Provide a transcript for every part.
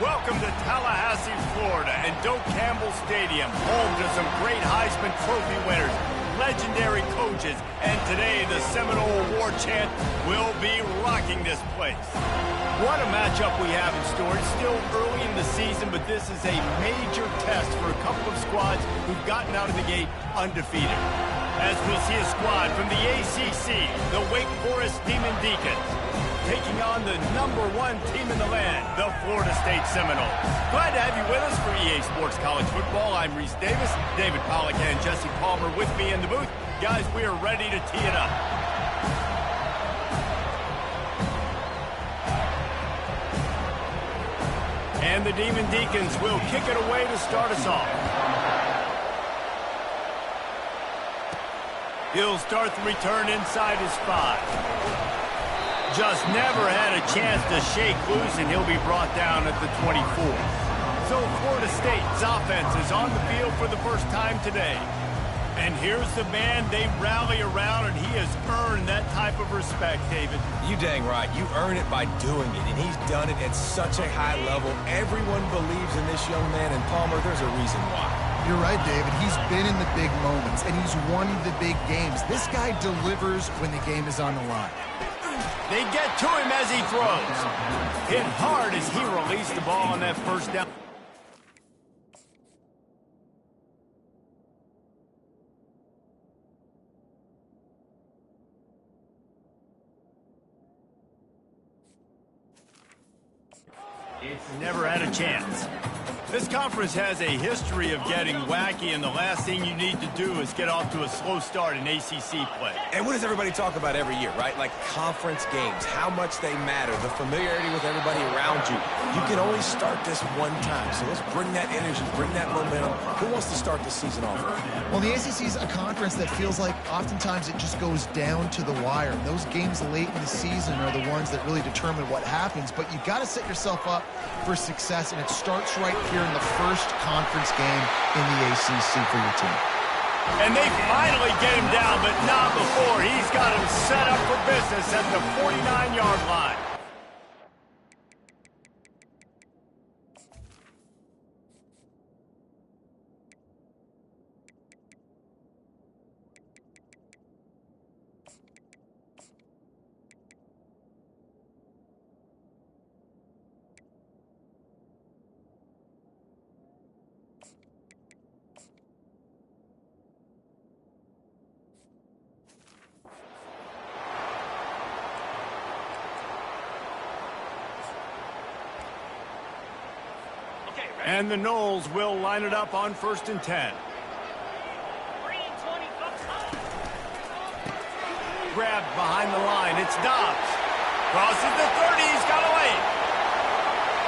Welcome to Tallahassee, Florida, and Doak Campbell Stadium, home to some great Heisman Trophy winners, legendary coaches, and today the Seminole Award chant will be rocking this place. What a matchup we have in store. It's still early in the season, but this is a major test for a couple of squads who've gotten out of the gate undefeated. As we'll see a squad from the ACC, the Wake Forest Demon Deacons, taking on the #1 team in the land, the Florida State Seminoles. Glad to have you with us for EA Sports College Football. I'm Reese Davis, David Pollack and Jesse Palmer with me in the booth. Guys, we are ready to tee it up. And the Demon Deacons will kick it away to start us off. He'll start the return inside his 5. Just never had a chance to shake loose, and he'll be brought down at the 24. So Florida State's offense is on the field for the first time today. And here's the man they rally around, and he has earned that type of respect, David. You dang right. You earn it by doing it, and he's done it at such a high level. Everyone believes in this young man, and Palmer, there's a reason why. You're right, David. He's been in the big moments, and he's won the big games. This guy delivers when the game is on the line. They get to him as he throws. Hit hard as he released the ball on that first down. It's never had a chance. This conference has a history of getting wacky, and the last thing you need to do is get off to a slow start in ACC play. And what does everybody talk about every year, right? Like conference games, how much they matter, the familiarity with everybody around you. You can only start this one time, so let's bring that energy, bring that momentum. Who wants to start the season off? Well, the ACC is a conference that feels like oftentimes it just goes down to the wire. And those games late in the season are the ones that really determine what happens, but you've got to set yourself up for success, and it starts right here in the first conference game in the ACC for your team. And they finally get him down, but not before. He's got him set up for business at the 49-yard line. And the Noles will line it up on 1st and 10. Grabbed behind the line. It's Dobbs. Crosses the 30. He's got away.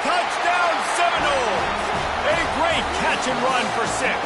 Touchdown Seminoles. A great catch and run for 6.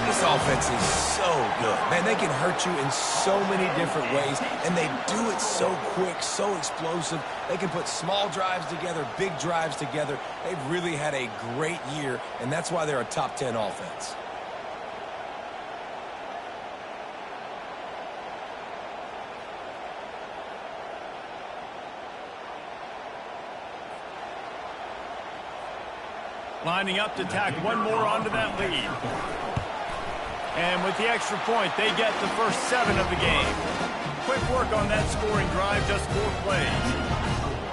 This offense is so good. Man, they can hurt you in so many different ways, and they do it so quick, so explosive. They can put small drives together, big drives together. They've really had a great year, and that's why they're a top 10 offense. Lining up to tack one more onto that lead. And with the extra point, they get the first 7 of the game. Quick work on that scoring drive, just 4 plays.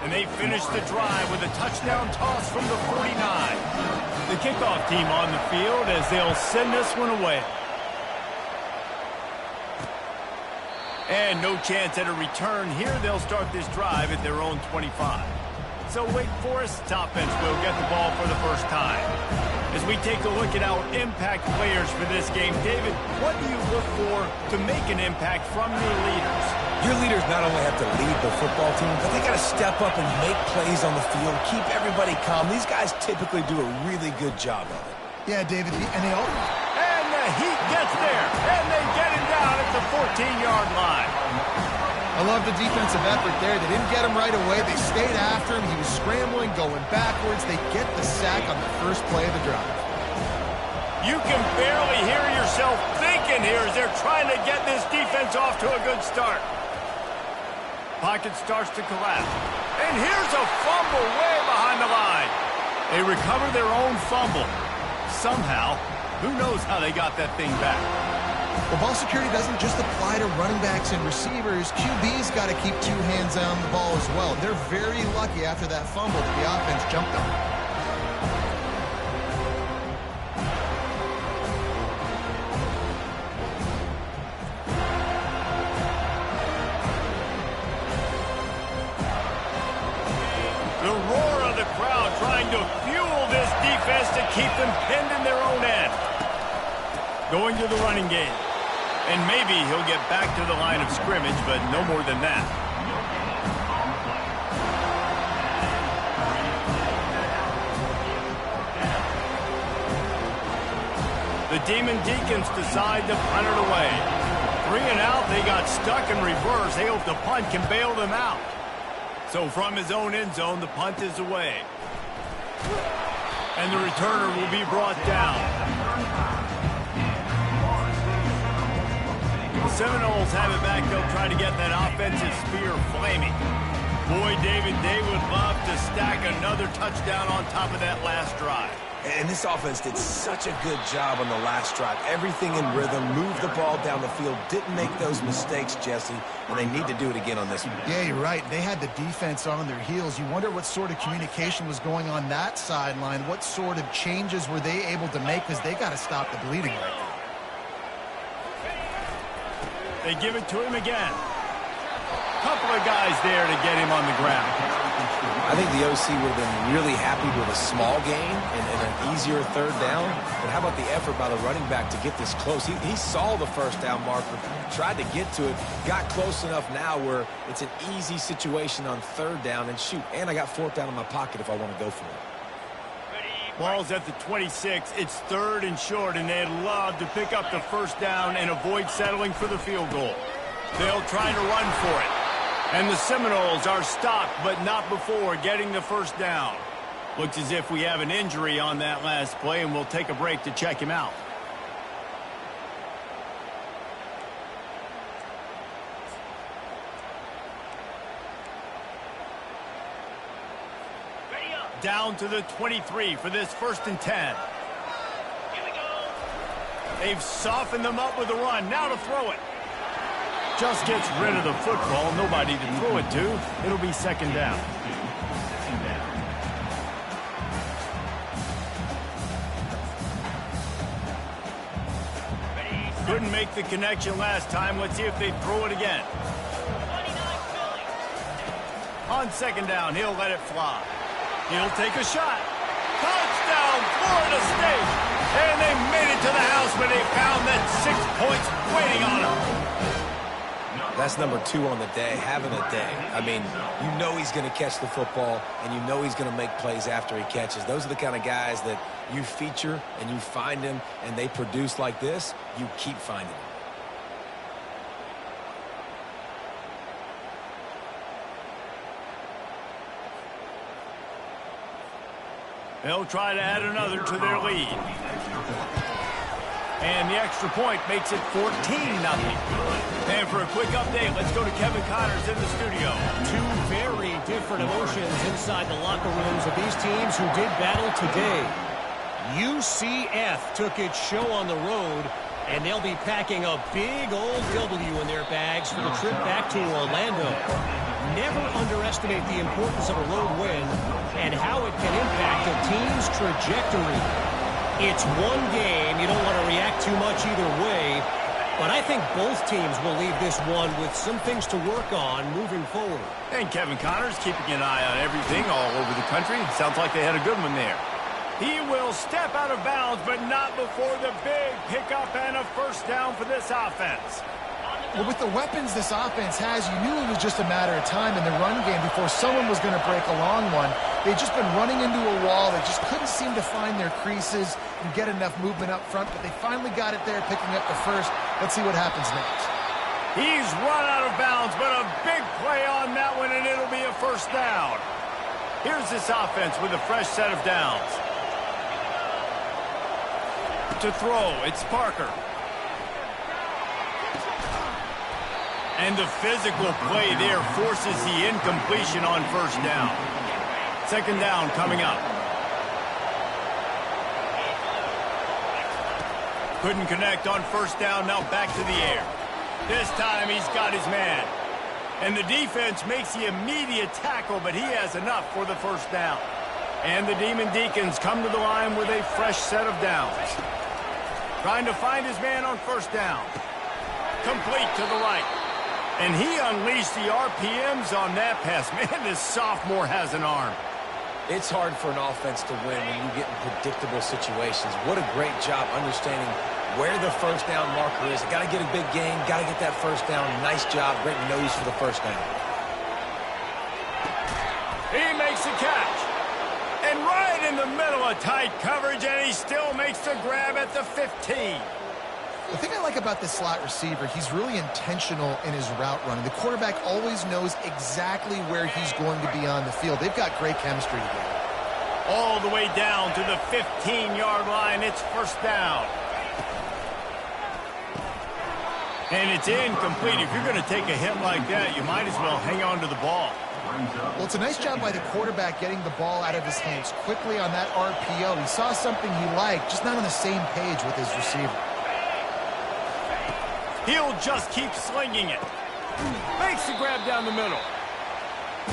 And they finish the drive with a touchdown toss from the 49. The kickoff team on the field as they'll send this one away. And no chance at a return here. They'll start this drive at their own 25. So Wake Forest's offense will get the ball for the first time. As we take a look at our impact players for this game, David, what do you look for to make an impact from your leaders? Your leaders not only have to lead the football team, but they got to step up and make plays on the field, keep everybody calm. These guys typically do a really good job of it. Yeah, David, and they all... And the Heat gets there, and they get him down at the 14-yard line. I love the defensive effort there. They didn't get him right away. They stayed after him. He was scrambling, going backwards. They get the sack on the first play of the drive. You can barely hear yourself thinking here as they're trying to get this defense off to a good start. Pocket starts to collapse. And here's a fumble way behind the line. They recover their own fumble. Somehow, who knows how they got that thing back. Well, ball security doesn't just apply to running backs and receivers. QB's got to keep two hands on the ball as well. They're very lucky after that fumble that the offense jumped on. The roar of the crowd trying to fuel this defense to keep them pinned in their own end. Going to the running game. And maybe he'll get back to the line of scrimmage, but no more than that. The Demon Deacons decide to punt it away. 3 and out, they got stuck in reverse. They hope the punt can bail them out. So from his own end zone, the punt is away. And the returner will be brought down. The Seminoles have it back. They'll try to get that offensive spear flaming. Boy, David, they would love to stack another touchdown on top of that last drive. And this offense did such a good job on the last drive. Everything in rhythm, moved the ball down the field, didn't make those mistakes, Jesse, and they need to do it again on this one. Yeah, you're right. They had the defense on their heels. You wonder what sort of communication was going on that sideline. What sort of changes were they able to make, because they got to stop the bleeding right now. They give it to him again. Couple of guys there to get him on the ground. I think the OC would have been really happy with a small gain and an easier third down. But how about the effort by the running back to get this close? He saw the first down marker, tried to get to it, got close enough now where it's an easy situation on third down. And shoot, and I got fourth down in my pocket if I want to go for it. Ball's at the 26. It's 3rd and short, and they'd love to pick up the first down and avoid settling for the field goal. They'll try to run for it. And the Seminoles are stopped, but not before getting the first down. Looks as if we have an injury on that last play, and we'll take a break to check him out. Down to the 23 for this 1st and 10. They've softened them up with a run. Now to throw it. Just gets rid of the football. Nobody to throw it to. It'll be 2nd down. Couldn't make the connection last time. Let's see if they throw it again. On 2nd down, he'll let it fly. He'll take a shot. Touchdown, Florida State. And they made it to the house, but they found that 6 points waiting on them. That's number 2 on the day, having a day. I mean, you know he's going to catch the football, and you know he's going to make plays after he catches. Those are the kind of guys that you feature and you find them, and they produce like this, you keep finding them. They'll try to add another to their lead. And the extra point makes it 14-0. And for a quick update, let's go to Kevin Connors in the studio. 2 very different emotions inside the locker rooms of these teams who did battle today. UCF took its show on the road, and they'll be packing a big old W in their bags for the trip back to Orlando. Never underestimate the importance of a road win and how it can impact a team's trajectory. It's one game. You don't want to react too much either way. But I think both teams will leave this one with some things to work on moving forward. And Kevin Connors keeping an eye on everything all over the country. Sounds like they had a good one there. He will step out of bounds, but not before the big pickup and a first down for this offense. Well, with the weapons this offense has, you knew it was just a matter of time in the run game before someone was going to break a long one. They've just been running into a wall. They just couldn't seem to find their creases and get enough movement up front, but they finally got it there, picking up the first. Let's see what happens next. He's run out of bounds, but a big play on that one, and it'll be a first down. Here's this offense with a fresh set of downs. To throw, it's Parker. And the physical play there forces the incompletion on first down. Second down coming up. Couldn't connect on first down, now back to the air. This time he's got his man. And the defense makes the immediate tackle, but he has enough for the first down. And the Demon Deacons come to the line with a fresh set of downs. Trying to find his man on first down. Complete to the right. And he unleashed the RPMs on that pass. Man, this sophomore has an arm. It's hard for an offense to win when you get in predictable situations. What a great job understanding where the first down marker is. Got to get a big gain, got to get that first down. Nice job, great nose for the first down. He makes the catch. And right in the middle of tight coverage, and he still makes the grab at the 15. The thing I like about this slot receiver, he's really intentional in his route running. The quarterback always knows exactly where he's going to be on the field. They've got great chemistry together. All the way down to the 15-yard line. It's first down. And it's incomplete. If you're going to take a hit like that, you might as well hang on to the ball. Well, it's a nice job by the quarterback getting the ball out of his hands quickly on that RPO. He saw something he liked, just not on the same page with his receiver. He'll just keep slinging it. Makes the grab down the middle.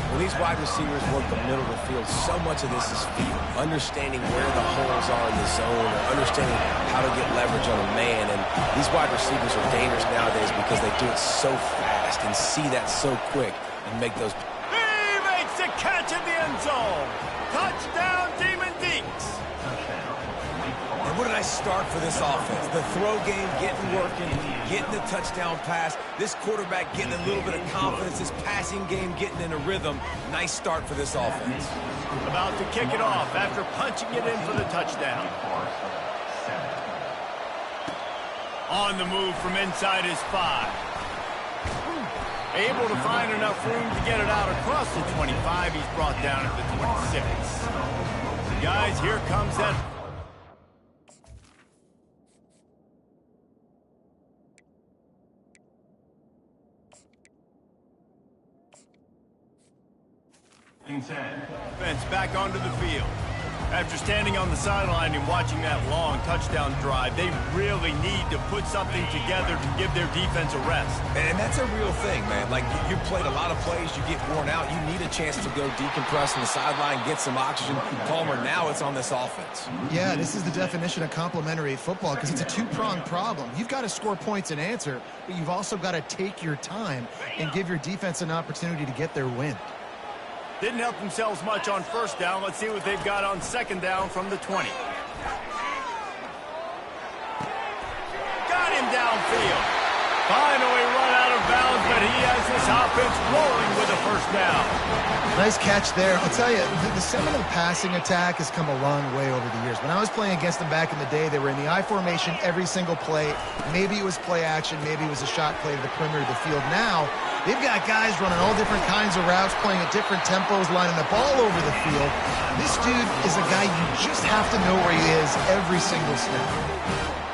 When these wide receivers work the middle of the field, so much of this is feel. Understanding where the holes are in the zone, or understanding how to get leverage on a man. And these wide receivers are dangerous nowadays because they do it so fast and see that so quick and make those. He makes the catch in the end zone. Touchdown, Demon Deeks. And what did I start for this offense? The throw game getting working, getting the touchdown pass. This quarterback getting a little bit of confidence. This passing game getting in a rhythm. Nice start for this offense. About to kick it off after punching it in for the touchdown. On the move from inside his 5. Able to find enough room to get it out across the 25. He's brought down at the 26. Guys, here comes that. Defense back onto the field. After standing on the sideline and watching that long touchdown drive, they really need to put something together to give their defense a rest. And that's a real thing, man. Like, you played a lot of plays, you get worn out, you need a chance to go decompress on the sideline, get some oxygen. Palmer, now it's on this offense. Yeah, this is the definition of complementary football because it's a two-pronged problem. You've got to score points and answer, but you've also got to take your time and give your defense an opportunity to get their win. Didn't help themselves much on first down. Let's see what they've got on second down from the 20. Got him downfield. Finally run out of bounds, but he has this offense rolling with a first down. Nice catch there. I'll tell you, the Seminole passing attack has come a long way over the years. When I was playing against them back in the day, they were in the I formation every single play. Maybe it was play action, maybe it was a shot play to the perimeter of the field. Now, they've got guys running all different kinds of routes, playing at different tempos, lining up all over the field. This dude is a guy you just have to know where he is every single snap.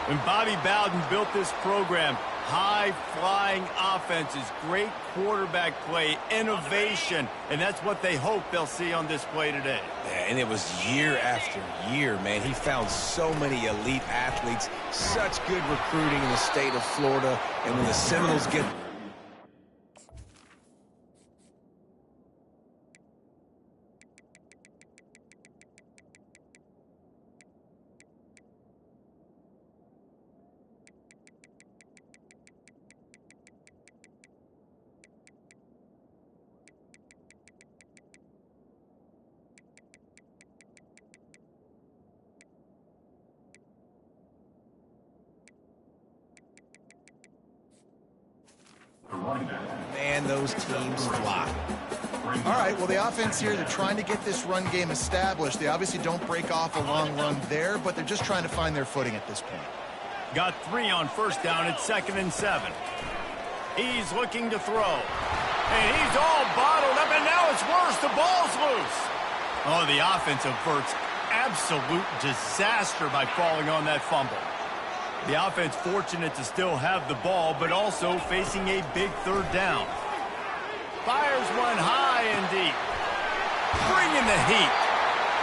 When Bobby Bowden built this program, high-flying offenses, great quarterback play, innovation, and that's what they hope they'll see on display today. Yeah, and it was year after year, man. He found so many elite athletes, such good recruiting in the state of Florida, and when the Seminoles get... can those teams fly? All right, well, the offense here, they're trying to get this run game established. They obviously don't break off a long run there, but they're just trying to find their footing at this point. Got 3 on first down at 2nd and 7. He's looking to throw. And he's all bottled up, and now it's worse. The ball's loose. Oh, the offense averts absolute disaster by falling on that fumble. The offense fortunate to still have the ball, but also facing a big 3rd down. Fires one high and deep. Bringing the heat.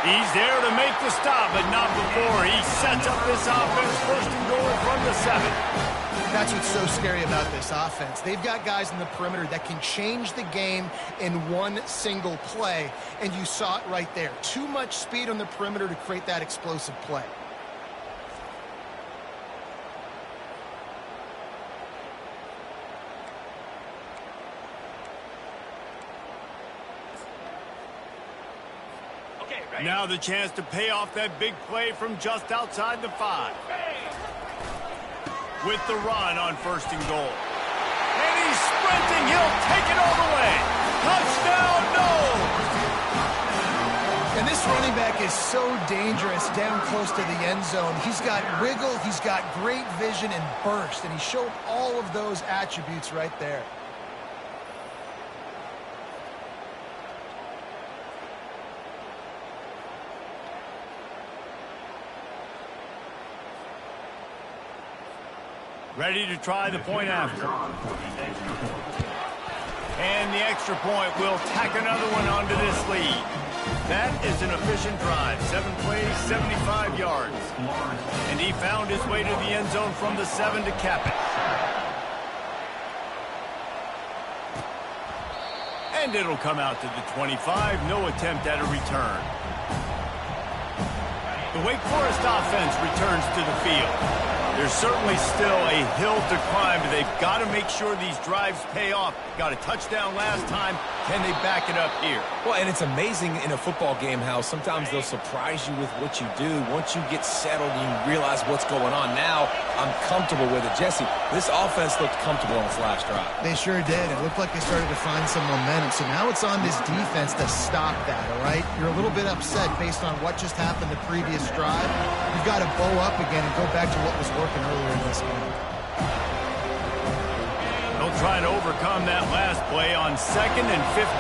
He's there to make the stop, but not before he sets up this offense 1st and goal from the 7. That's what's so scary about this offense. They've got guys in the perimeter that can change the game in one single play, and you saw it right there. Too much speed on the perimeter to create that explosive play. Now the chance to pay off that big play from just outside the 5. With the run on 1st and goal. And he's sprinting. He'll take it all the way. Touchdown, no! And this running back is so dangerous down close to the end zone. He's got wiggle, he's got great vision and burst, and he showed all of those attributes right there. Ready to try the point after. And the extra point will tack another one onto this lead. That is an efficient drive. 7 plays, 75 yards. And he found his way to the end zone from the 7 to cap it. And it'll come out to the 25. No attempt at a return. The Wake Forest offense returns to the field. There's certainly still a hill to climb, but they've got to make sure these drives pay off. Got a touchdown last time. Can they back it up here? Well, and it's amazing in a football game how sometimes they'll surprise you with what you do. Once you get settled, you realize what's going on. Now, I'm comfortable with it. Jesse, this offense looked comfortable on its last drive. They sure did. It looked like they started to find some momentum. So now it's on this defense to stop that, all right? You're a little bit upset based on what just happened the previous drive. You've got to bow up again and go back to what was working earlier in this game. They'll try to overcome that last play on 2nd and 15.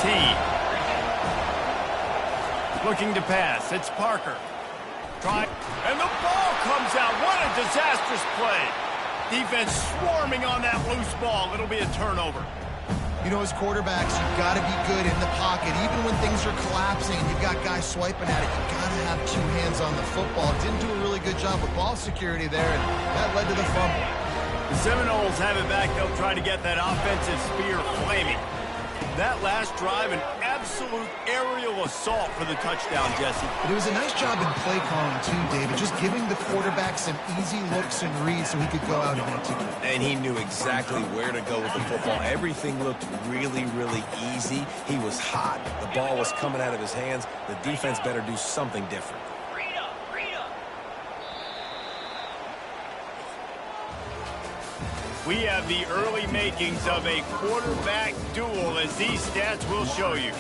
Looking to pass. It's Parker. And the ball comes out. What a disastrous play. Defense swarming on that loose ball. It'll be a turnover. You know, as quarterbacks, you've got to be good in the pocket. Even when things are collapsing and you've got guys swiping at it, you've got to have 2 hands on the football. Didn't do a really good job with ball security there, and that led to the fumble. The Seminoles have it back. They'll try to get that offensive spear flaming. That last drive, an absolute aerial assault for the touchdown, Jesse. But it was a nice job in play calling, too, David. Just giving the quarterback some easy looks and reads so he could go out and execute. And he knew exactly where to go with the football. Everything looked really, really easy. He was hot. The ball was coming out of his hands. The defense better do something different. We have the early makings of a quarterback duel, as these stats will show you.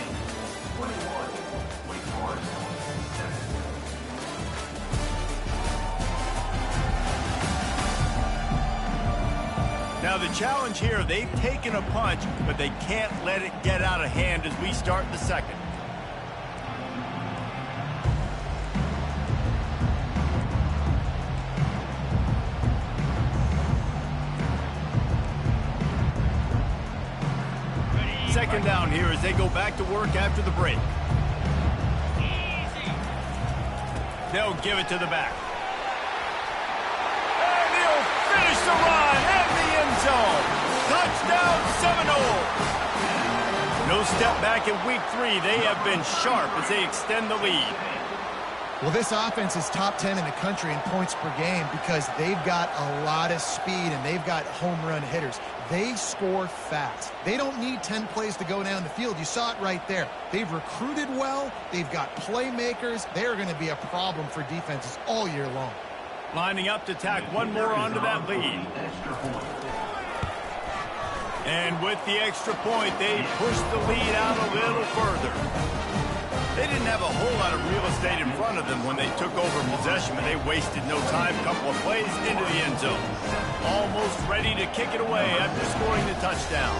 Now the challenge here, they've taken a punch, but they can't let it get out of hand as we start the 2nd. Second down here as they go back to work after the break. They'll give it to the back. And he'll finish the run at the end zone. Touchdown Seminoles. No step back in week 3. They have been sharp as they extend the lead. Well, this offense is top 10 in the country in points per game because they've got a lot of speed and they've got home run hitters. They score fast. They don't need 10 plays to go down the field. You saw it right there. They've recruited well. They've got playmakers. They're going to be a problem for defenses all year long. Lining up to tack one more onto that lead. And with the extra point, they pushed the lead out a little further. They didn't have a whole lot of real estate in front of them when they took over possession, but they wasted no time. Couple of plays into the end zone. Almost ready to kick it away after scoring the touchdown.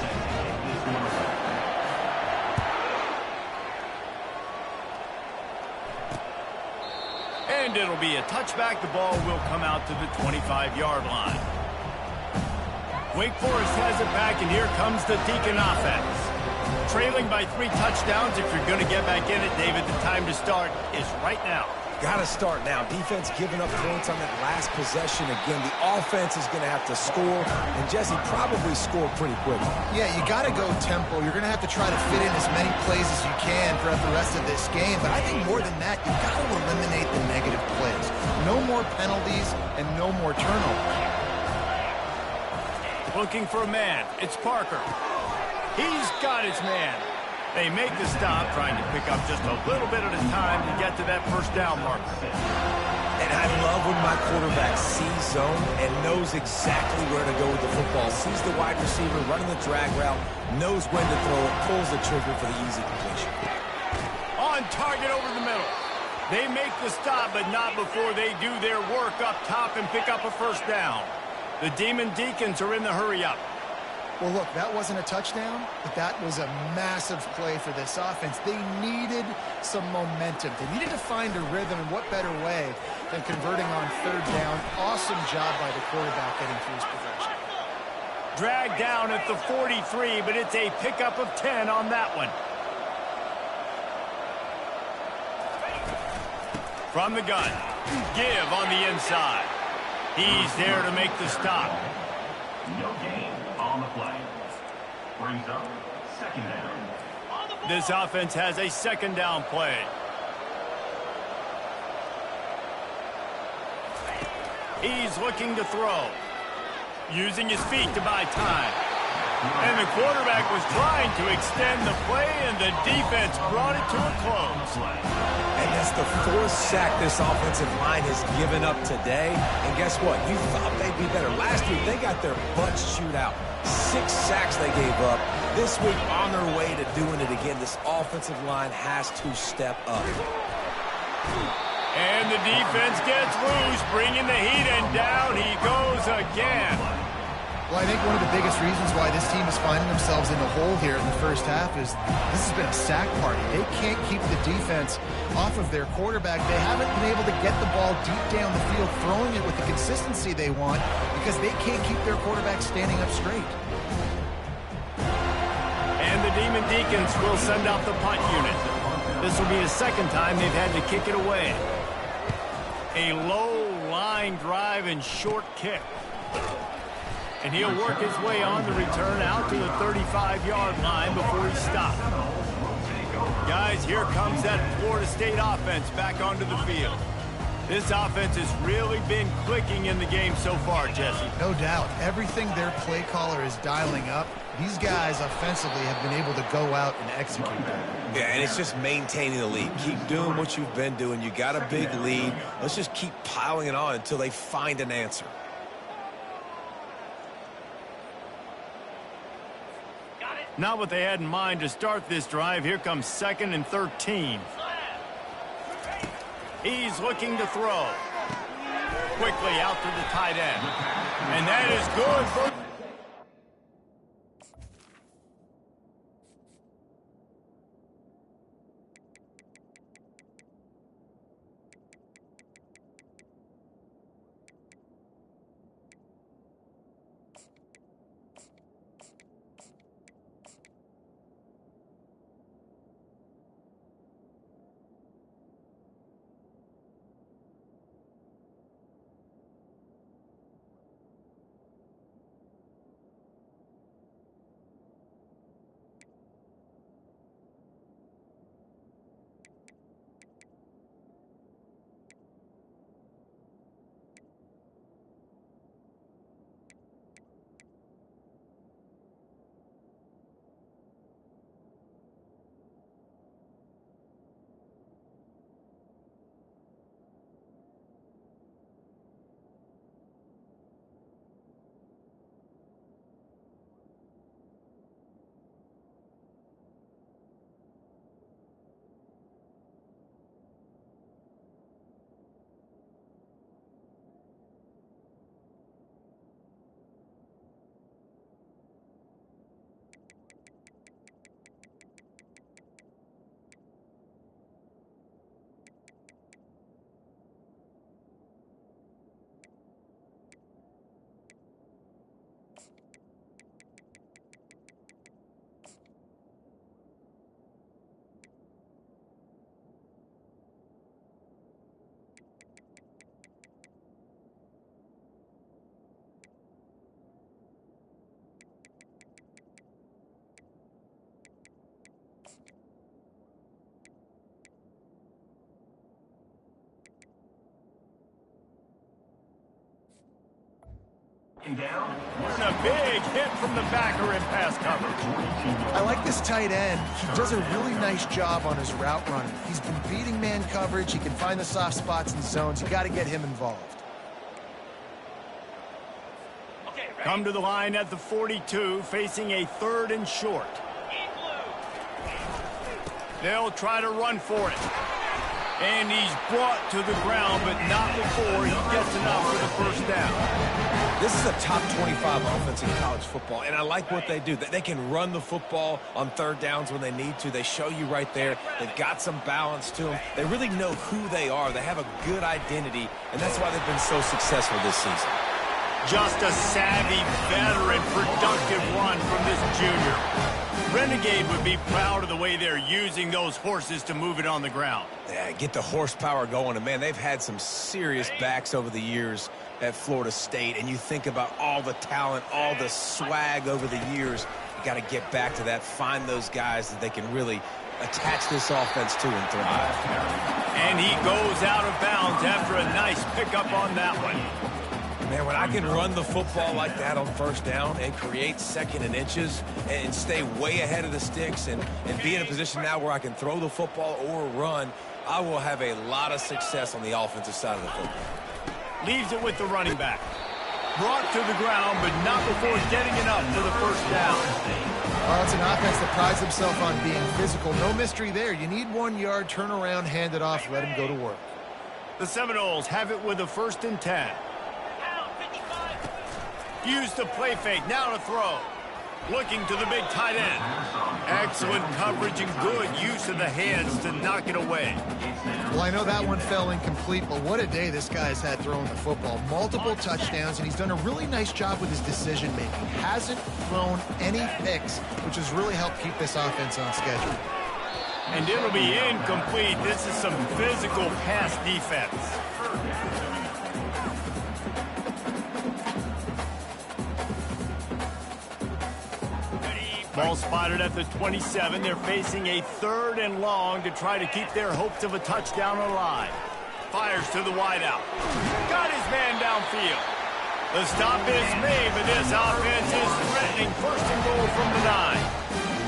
And it'll be a touchback. The ball will come out to the 25-yard line. Wake Forest has it back, and here comes the Deacon offense. Trailing by 3 touchdowns. If you're going to get back in it, David, the time to start is right now. Got to start now. Defense giving up points on that last possession. Again, the offense is going to have to score, and Jesse probably score pretty quickly. Yeah, you got to go tempo. You're going to have to try to fit in as many plays as you can throughout the rest of this game. But I think more than that, you've got to eliminate the negative plays. No more penalties and no more turnovers. Looking for a man. It's Parker. He's got his man. They make the stop, trying to pick up just a little bit at a time to get to that first down marker. And I love when my quarterback sees zone and knows exactly where to go with the football. Sees the wide receiver running the drag route, knows when to throw it, pulls the trigger for the easy completion. On target over the middle. They make the stop, but not before they do their work up top and pick up a first down. The Demon Deacons are in the hurry-up. Well, look, that wasn't a touchdown, but that was a massive play for this offense. They needed some momentum. They needed to find a rhythm, and what better way than converting on third down. Awesome job by the quarterback getting through his progression. Dragged down at the 43, but it's a pickup of 10 on that one. From the gun, give on the inside. He's there to make the stop. No gain on the play. Brings up second down. This offense has a second down play. He's looking to throw. Using his feet to buy time. And the quarterback was trying to extend the play, and the defense brought it to a close. And that's the 4th sack this offensive line has given up today. And guess what? You thought they'd be better. Last week, they got their butts chewed out. 6 sacks they gave up. This week, on their way to doing it again, this offensive line has to step up. And the defense gets loose, bringing the heat, and down he goes again. Well, I think one of the biggest reasons why this team is finding themselves in the hole here in the first half is this has been a sack party. They can't keep the defense off of their quarterback. They haven't been able to get the ball deep down the field, throwing it with the consistency they want because they can't keep their quarterback standing up straight. And the Demon Deacons will send out the punt unit. This will be the second time they've had to kick it away. A low line drive and short kick. And he'll work his way on the return out to the 35-yard line before he stopped. Guys, here comes that Florida State offense back onto the field. This offense has really been clicking in the game so far, Jesse. No doubt. Everything their play caller is dialing up, these guys offensively have been able to go out and execute that. Yeah, and it's just maintaining the lead. Keep doing what you've been doing. You got a big lead. Let's just keep piling it on until they find an answer. Not what they had in mind to start this drive. Here comes 2nd and 13. He's looking to throw. Quickly out to the tight end. And that is good for... Second down. And a big hit from the backer in pass coverage. I like this tight end. He does a really nice job on his route running. He's been beating man coverage. He can find the soft spots and zones. You got to get him involved. Come to the line at the 42, facing a 3rd and short. They'll try to run for it. And he's brought to the ground, but not before he gets enough for the first down. This is a top 25 offense in college football, and I like what they do. They can run the football on 3rd downs when they need to. They show you right there. They've got some balance to them. They really know who they are. They have a good identity, and that's why they've been so successful this season. Just a savvy, veteran, productive run from this junior. Renegade would be proud of the way they're using those horses to move it on the ground. Yeah, get the horsepower going. And, man, they've had some serious backs over the years at Florida State. And you think about all the talent, all the swag over the years. You got to get back to that, find those guys that they can really attach this offense to and thrive. And he goes out of bounds after a nice pickup on that one. Man, when I can run the football like that on 1st down and create 2nd and inches and stay way ahead of the sticks and be in a position now where I can throw the football or run, I will have a lot of success on the offensive side of the football. Leaves it with the running back. Brought to the ground, but not before getting enough for the first down. Well, it's an offense that prides himself on being physical. No mystery there. You need 1 yard, turn around, hand it off, let him go to work. The Seminoles have it with a 1st and 10. Use the play fake, now to throw. Looking to the big tight end. Excellent coverage and good use of the hands to knock it away. Well, I know that one fell incomplete, but what a day this guy's had throwing the football. Multiple touchdowns, and he's done a really nice job with his decision-making. Hasn't thrown any picks, which has really helped keep this offense on schedule. And it'll be incomplete. This is some physical pass defense. Ball spotted at the 27. They're facing a 3rd and long to try to keep their hopes of a touchdown alive. Fires to the wideout. Got his man downfield. The stop is made, but this offense is threatening 1st and goal from the 9.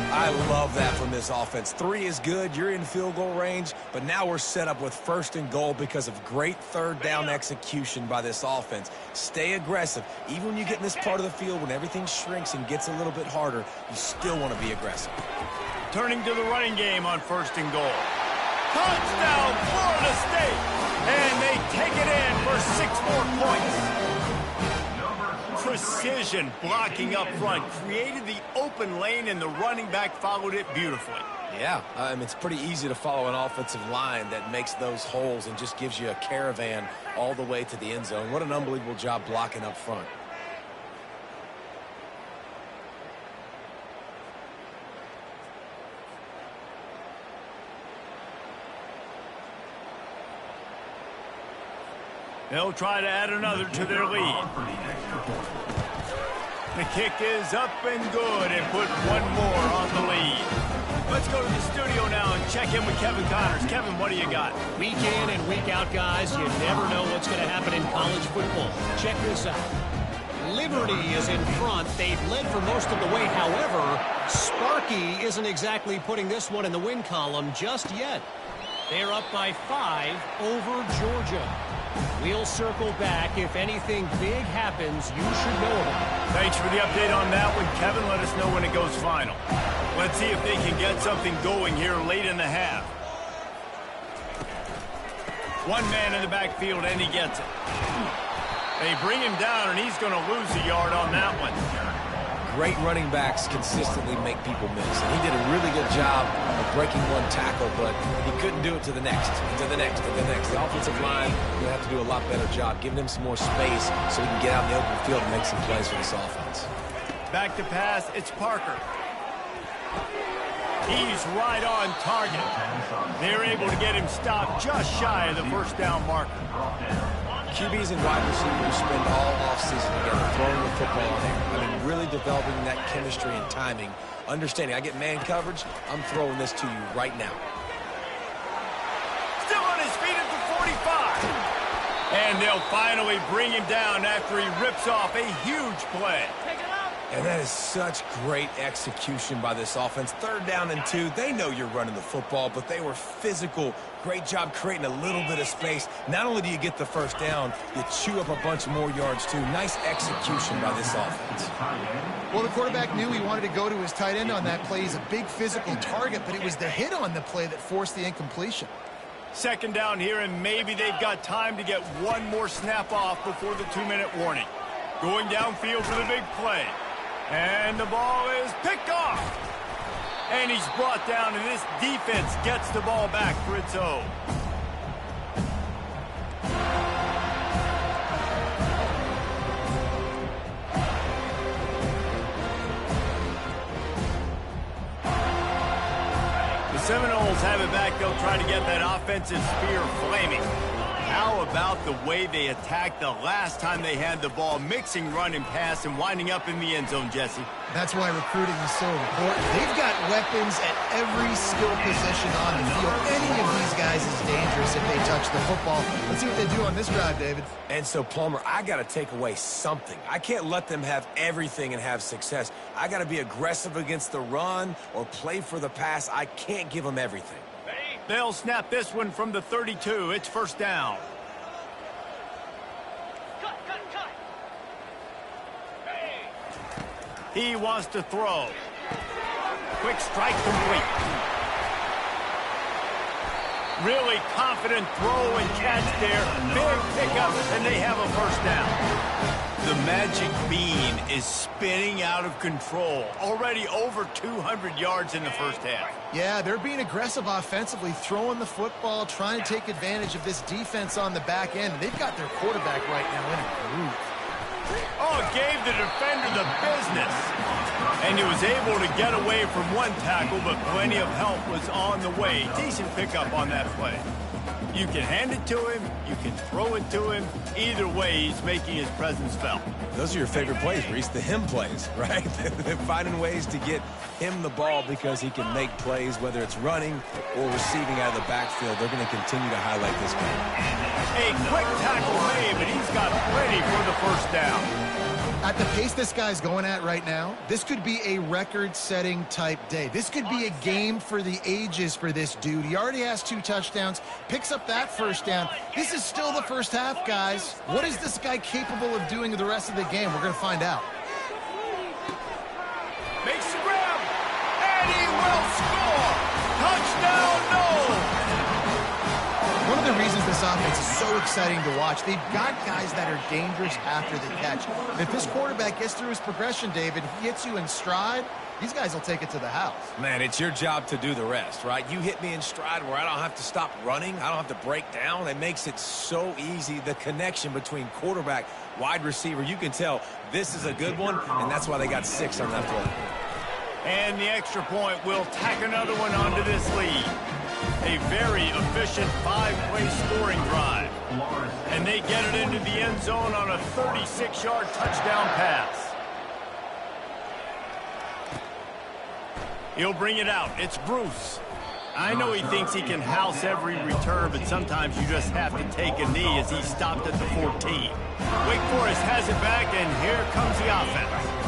I love that from this offense. 3 is good. You're in field goal range, but now we're set up with 1st and goal because of great 3rd down execution by this offense. Stay aggressive. Even when you get in this part of the field, when everything shrinks and gets a little bit harder, you still want to be aggressive. Turning to the running game on 1st and goal. Touchdown, Florida State! And they take it in for 6 more points. Precision blocking up front created the open lane, and the running back followed it beautifully. Yeah, it's pretty easy to follow an offensive line that makes those holes and just gives you a caravan all the way to the end zone. What an unbelievable job blocking up front. They'll try to add another to their lead. The kick is up and good and put 1 more on the lead. Let's go to the studio now and check in with Kevin Connors. Kevin, what do you got? Week in and week out, guys, you never know what's going to happen in college football. Check this out. Liberty is in front. They've led for most of the way. However, Sparky isn't exactly putting this one in the win column just yet. They're up by 5 over Georgia. We'll circle back. If anything big happens, you should know about it. Thanks for the update on that one, Kevin. Let us know when it goes final. Let's see if they can get something going here late in the half. 1 man in the backfield, and he gets it. They bring him down, and he's going to lose a yard on that one. Great running backs consistently make people miss. And he did a really good job of breaking 1 tackle, but he couldn't do it to the next, to the next, to the next. The offensive line will have to do a lot better job, giving him some more space so he can get out in the open field and make some plays for this offense. Back to pass, it's Parker. He's right on target. They're able to get him stopped just shy of the first down marker. QBs and wide receivers spend all offseason together throwing the football in there. I mean, really developing that chemistry and timing. Understanding, I get man coverage, I'm throwing this to you right now. Still on his feet at the 45. And they'll finally bring him down after he rips off a huge play. And that is such great execution by this offense. 3rd down and 2. They know you're running the football, but they were physical. Great job creating a little bit of space. Not only do you get the 1st down, you chew up a bunch more yards too. Nice execution by this offense. Well, the quarterback knew he wanted to go to his tight end on that play. He's a big physical target, but it was the hit on the play that forced the incompletion. 2nd down here, and maybe they've got time to get one more snap off before the 2-minute warning. Going downfield for the big play. And the ball is picked off. And he's brought down, and this defense gets the ball back for its own. The Seminoles have it back. They'll try to get that offensive spear flaming. How about the way they attacked the last time they had the ball, mixing run and pass and winding up in the end zone, Jesse? That's why recruiting is so important. They've got weapons at every skill position on the field. Any of these guys is dangerous if they touch the football. Let's see what they do on this drive, David. And so, Palmer, I got to take away something. I can't let them have everything and have success. I got to be aggressive against the run or play for the pass. I can't give them everything. They'll snap this one from the 32. It's 1st down. He wants to throw. Quick strike complete. Really confident throw and catch there. Big pickup, and they have a 1st down. The magic bean is spinning out of control. Already over 200 yards in the 1st half. Yeah, they're being aggressive offensively, throwing the football, trying to take advantage of this defense on the back end. And they've got their quarterback right now in a groove. Oh, gave the defender the business. And he was able to get away from one tackle, but plenty of help was on the way. Decent pickup on that play. You can hand it to him, you can throw it to him. Either way, he's making his presence felt. Those are your favorite plays, Reese, the him plays, right? They're finding ways to get him the ball because he can make plays, whether it's running or receiving out of the backfield. They're going to continue to highlight this game. A quick tackle made, but he's got plenty for the 1st down. At the pace this guy's going at right now, this could be a record-setting type day. This could be a game for the ages for this dude. He already has 2 touchdowns, picks up that 1st down. This is still the 1st half, guys. What is this guy capable of doing the rest of the game? We're going to find out. Makes the grab, and he will score. Touchdown, no. One of the reasons this offense is so exciting to watch, they've got guys that are dangerous after the catch. And if this quarterback gets through his progression, David, he hits you in stride, these guys will take it to the house. Man, it's your job to do the rest, right? You hit me in stride where I don't have to stop running. I don't have to break down. It makes it so easy. The connection between quarterback, wide receiver, you can tell this is a good one, and that's why they got 6 on that play. And the extra point will tack another one onto this lead. A very efficient 5-play scoring drive. And they get it into the end zone on a 36-yard touchdown pass. He'll bring it out. It's Bruce. I know he thinks he can house every return, but sometimes you just have to take a knee as he stopped at the 14. Wake Forest has it back, and here comes the offense.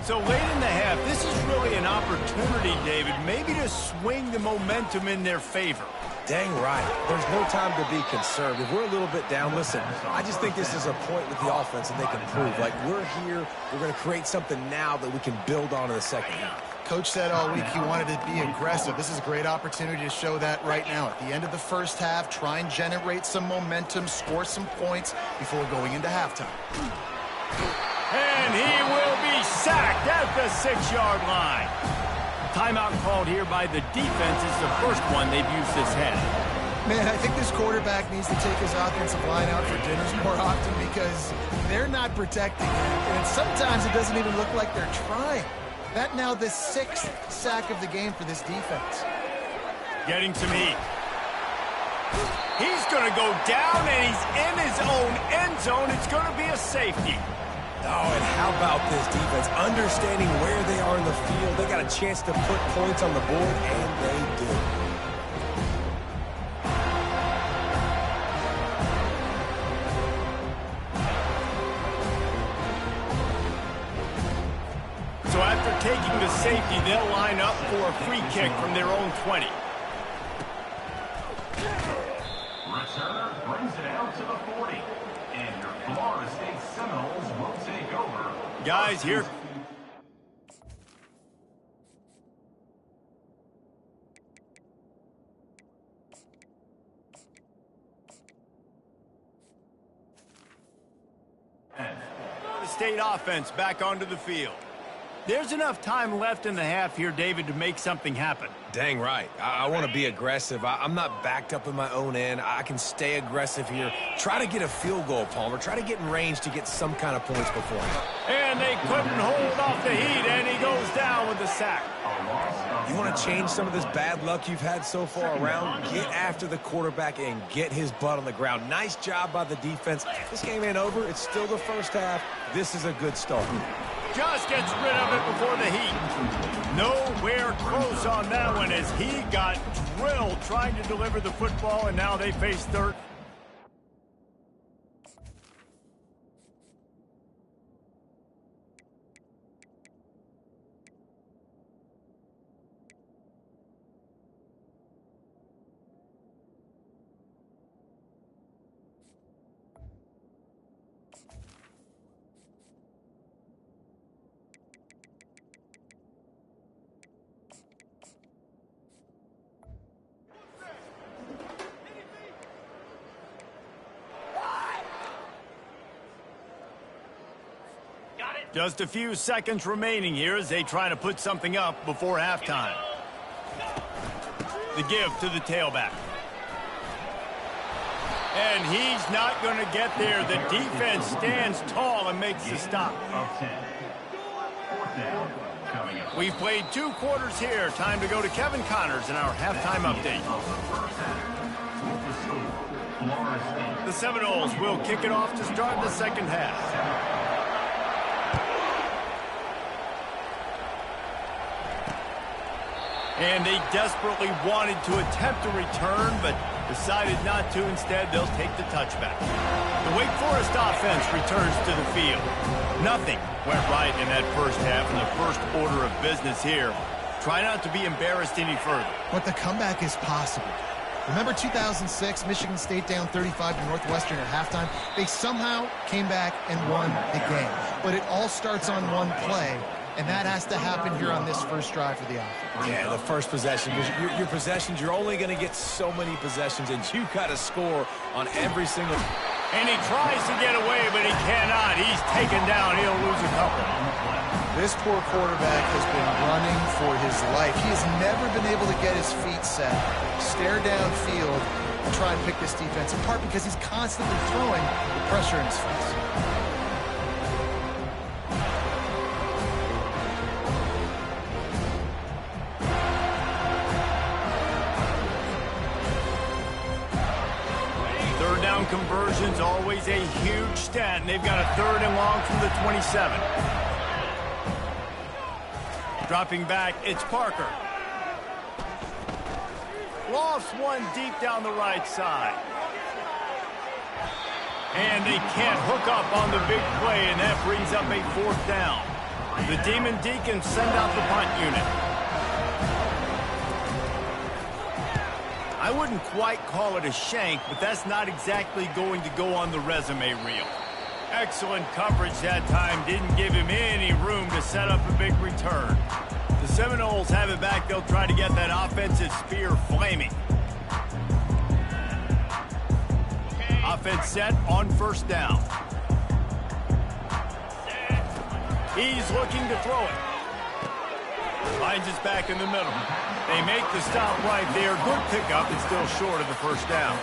So late in the half, this is really an opportunity, David, maybe to swing the momentum in their favor. Dang right. There's no time to be conservative. We're a little bit down. Listen, I just think this is a point with the offense that they can prove. Like, we're here, we're going to create something now that we can build on in the second half. Coach said all week he wanted to be aggressive. This is a great opportunity to show that right now. At the end of the 1st half, try and generate some momentum, score some points before going into halftime. And he will be sacked at the 6-yard line. Timeout called here by the defense. It's the first one they've used this half. Man, I think this quarterback needs to take his offensive line out for dinners more often because they're not protecting him. And sometimes it doesn't even look like they're trying. That now the 6th sack of the game for this defense. Getting some heat. He's going to go down, and he's in his own end zone. It's going to be a safety. Oh, and how about this defense? Understanding where they are in the field. They got a chance to put points on the board, and they do. taking the safety, they'll line up for a free kick from their own 20. Returner brings it out to the 40. And your Florida State Seminoles will take over. Guys, here... The state offense back onto the field. There's enough time left in the half here, David, to make something happen. Dang right. I want to be aggressive. I'm not backed up in my own end. I can stay aggressive here. Try to get a field goal, Palmer. Try to get in range to get some kind of points before him. And they couldn't hold off the heat, and he goes down with the sack. You want to change some of this bad luck you've had so far around? Get after the quarterback and get his butt on the ground. Nice job by the defense. This game ain't over. It's still the first half. This is a good start. Just gets rid of it before the heat. Nowhere close on that one as he got drilled trying to deliver the football, and now they face third. Just a few seconds remaining here as they try to put something up before halftime. The give to the tailback. And he's not going to get there. The defense stands tall and makes the stop. We've played 2 quarters here. Time to go to Kevin Connors in our halftime update. The Seminoles will kick it off to start the second half. And they desperately wanted to attempt a return, but decided not to. Instead, they'll take the touchback. The Wake Forest offense returns to the field. Nothing went right in that first half, and the first order of business here. Try not to be embarrassed any further. But the comeback is possible. Remember 2006, Michigan State down 35 to Northwestern at halftime? They somehow came back and won the game. But it all starts on one play. And that has to happen here on this first drive for the offense. Yeah, the first possession. Your possessions, you're only going to get so many possessions, and you've got to score on every single... And he tries to get away, but he cannot. He's taken down. He'll lose a couple. This poor quarterback has been running for his life. He has never been able to get his feet set, stare downfield, and try and pick this defense apart because he's constantly throwing the pressure in his face. Conversion's always a huge stat, and they've got a 3rd and long from the 27. Dropping back, it's Parker. Lost one deep down the right side. And they can't hook up on the big play, and that brings up a 4th down. The Demon Deacons send out the punt unit. I wouldn't quite call it a shank, but that's not exactly going to go on the resume reel. Excellent coverage that time. Didn't give him any room to set up a big return. The Seminoles have it back. They'll try to get that offensive spear flaming. Offense set on 1st down. He's looking to throw it. Finds us back in the middle. They make the stop right there. Good pickup. It's still short of the 1st down.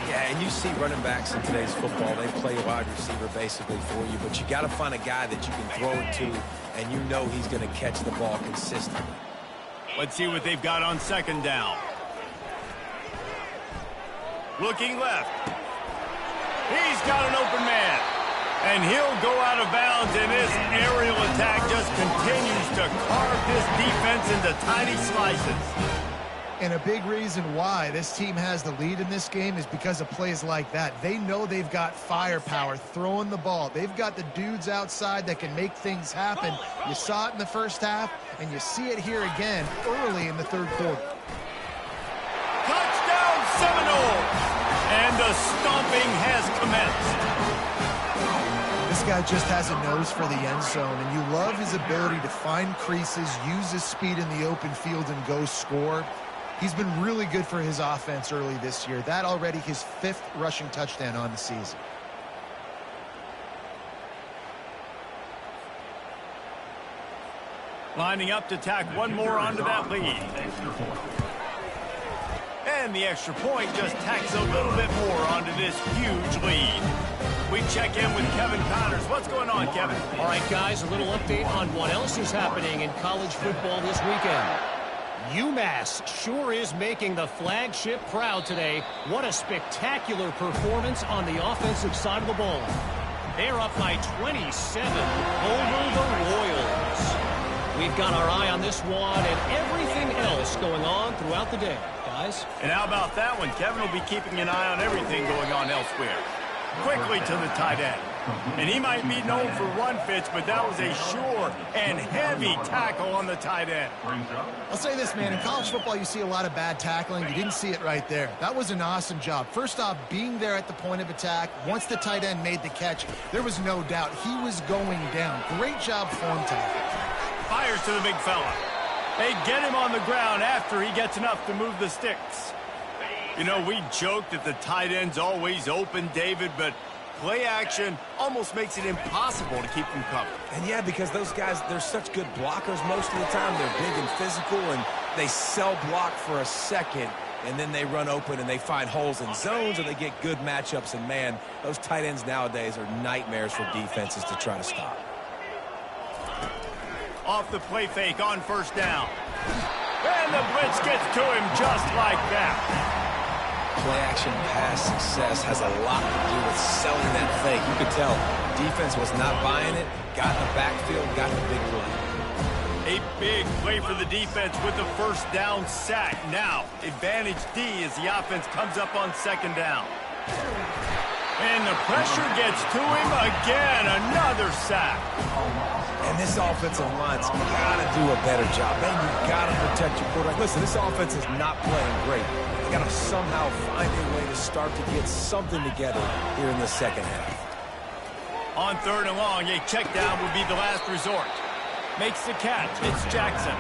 Yeah, and you see running backs in today's football. They play wide receiver basically for you, but you got to find a guy that you can throw it to, and you know he's going to catch the ball consistently. Let's see what they've got on 2nd down. Looking left. He's got an open man. And he'll go out of bounds, and this aerial attack just continues to carve this defense into tiny slices. And a big reason why this team has the lead in this game is because of plays like that. They know they've got firepower throwing the ball. They've got the dudes outside that can make things happen. You saw it in the first half, and you see it here again early in the third quarter. Touchdown Seminoles! And the stomping has commenced. This guy just has a nose for the end zone, and you love his ability to find creases, use his speed in the open field, and go score. He's been really good for his offense early this year. That already his 5th rushing touchdown on the season. Lining up to tack one more onto that lead. And the extra point just tacks a little bit more onto this huge lead. We check in with Kevin Connors. What's going on, Kevin? All right, guys, a little update on what else is happening in college football this weekend. UMass sure is making the flagship proud today. What a spectacular performance on the offensive side of the ball. They're up by 27 over the Royals. We've got our eye on this one and everything else going on throughout the day, guys. And how about that one? Kevin will be keeping an eye on everything going on elsewhere. Quickly to the tight end. And he might be known for run fits, but that was a sure and heavy tackle on the tight end. I'll say this, man. In college football, you see a lot of bad tackling. You didn't see it right there. That was an awesome job. First off, being there at the point of attack. Once the tight end made the catch, there was no doubt he was going down. Great job form tackle. Fires to the big fella. They get him on the ground after he gets enough to move the sticks. You know, we joke that the tight end's always open, David, but play action almost makes it impossible to keep them covered. And yeah, because those guys, they're such good blockers most of the time. They're big and physical, and they sell block for a second, and then they run open and they find holes in zones, or they get good matchups. And, man, those tight ends nowadays are nightmares for defenses to try to stop. Off the play fake on first down. And the blitz gets to him just like that. Play-action pass success has a lot to do with selling that fake. You could tell defense was not buying it, got in the backfield, got the big play. A big play for the defense with the first down sack. Now, advantage D as the offense comes up on second down. And the pressure gets to him again. Another sack. And this offensive line's got to do a better job. Man, you've got to protect your quarterback. Listen, this offense is not playing great. They got to somehow find a way to start to get something together here in the second half. On third and long, a check down would be the last resort. Makes the catch. It's Jackson.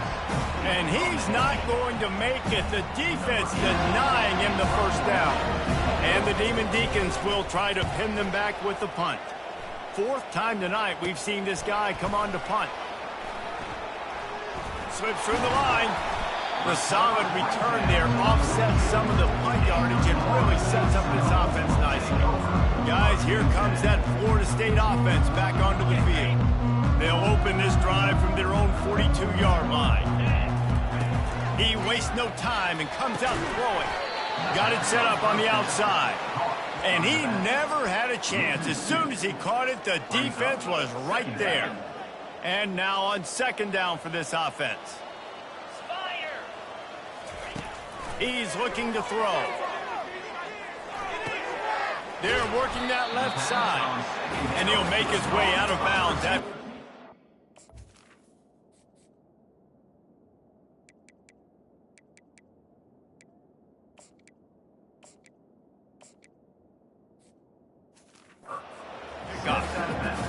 And he's not going to make it. The defense denying him the first down. And the Demon Deacons will try to pin them back with the punt. 4th time tonight we've seen this guy come on to punt. Slips through the line. The solid return there offsets some of the punt yardage and really sets up this offense nicely. Guys, here comes that Florida State offense back onto the field. They'll open this drive from their own 42-yard line. He wastes no time and comes out throwing. Got it set up on the outside. And he never had a chance. As soon as he caught it, the defense was right there. And now on second down for this offense. He's looking to throw. They're working that left side. And he'll make his way out of bounds.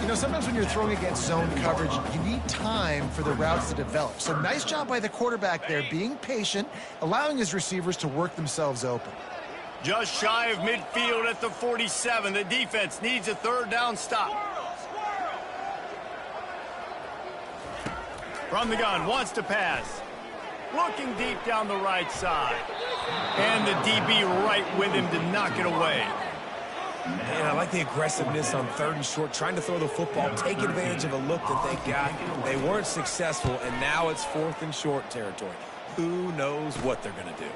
You know, sometimes when you're throwing against zone coverage, you need time for the routes to develop. So nice job by the quarterback there, being patient, allowing his receivers to work themselves open. Just shy of midfield at the 47. The defense needs a third down stop. From the gun, wants to pass. Looking deep down the right side. And the DB right with him to knock it away. Man, I like the aggressiveness on third and short, trying to throw the football, take advantage of a look that they got. They weren't successful, and now it's 4th and short territory. Who knows what they're going to do?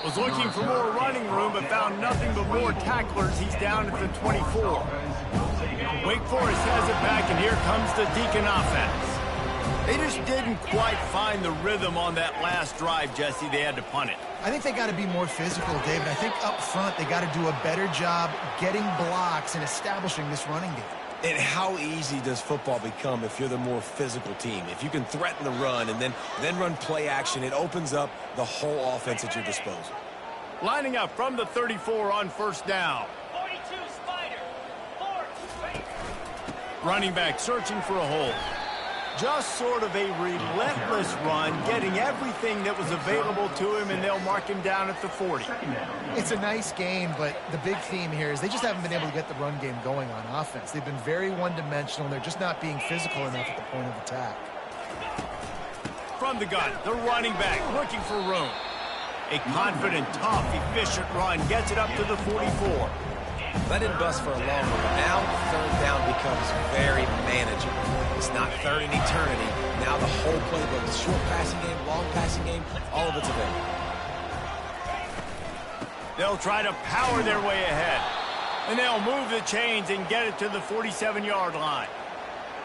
Was looking for more running room, but found nothing but more tacklers. He's down at the 24. Wake Forest has it back, and here comes the Deacon offense. They just didn't quite find the rhythm on that last drive, Jesse. They had to punt it. I think they got to be more physical, David. I think up front they got to do a better job getting blocks and establishing this running game. And how easy does football become if you're the more physical team? If you can threaten the run and then run play action, it opens up the whole offense at your disposal. Lining up from the 34 on first down. 42 Spider. 4. Running back searching for a hole. Just sort of a relentless run, getting everything that was available to him, and they'll mark him down at the 40. It's a nice game, but the big theme here is they just haven't been able to get the run game going on offense. They've been very one-dimensional. They're just not being physical enough at the point of attack. From the gun, the running back looking for room. A confident, tough, efficient run gets it up to the 44. That didn't bust for a long one, but now third down becomes very manageable. It's not third in eternity. Now the whole playbook, the short passing game, long passing game, all of it's available. They'll try to power their way ahead. And they'll move the chains and get it to the 47-yard line.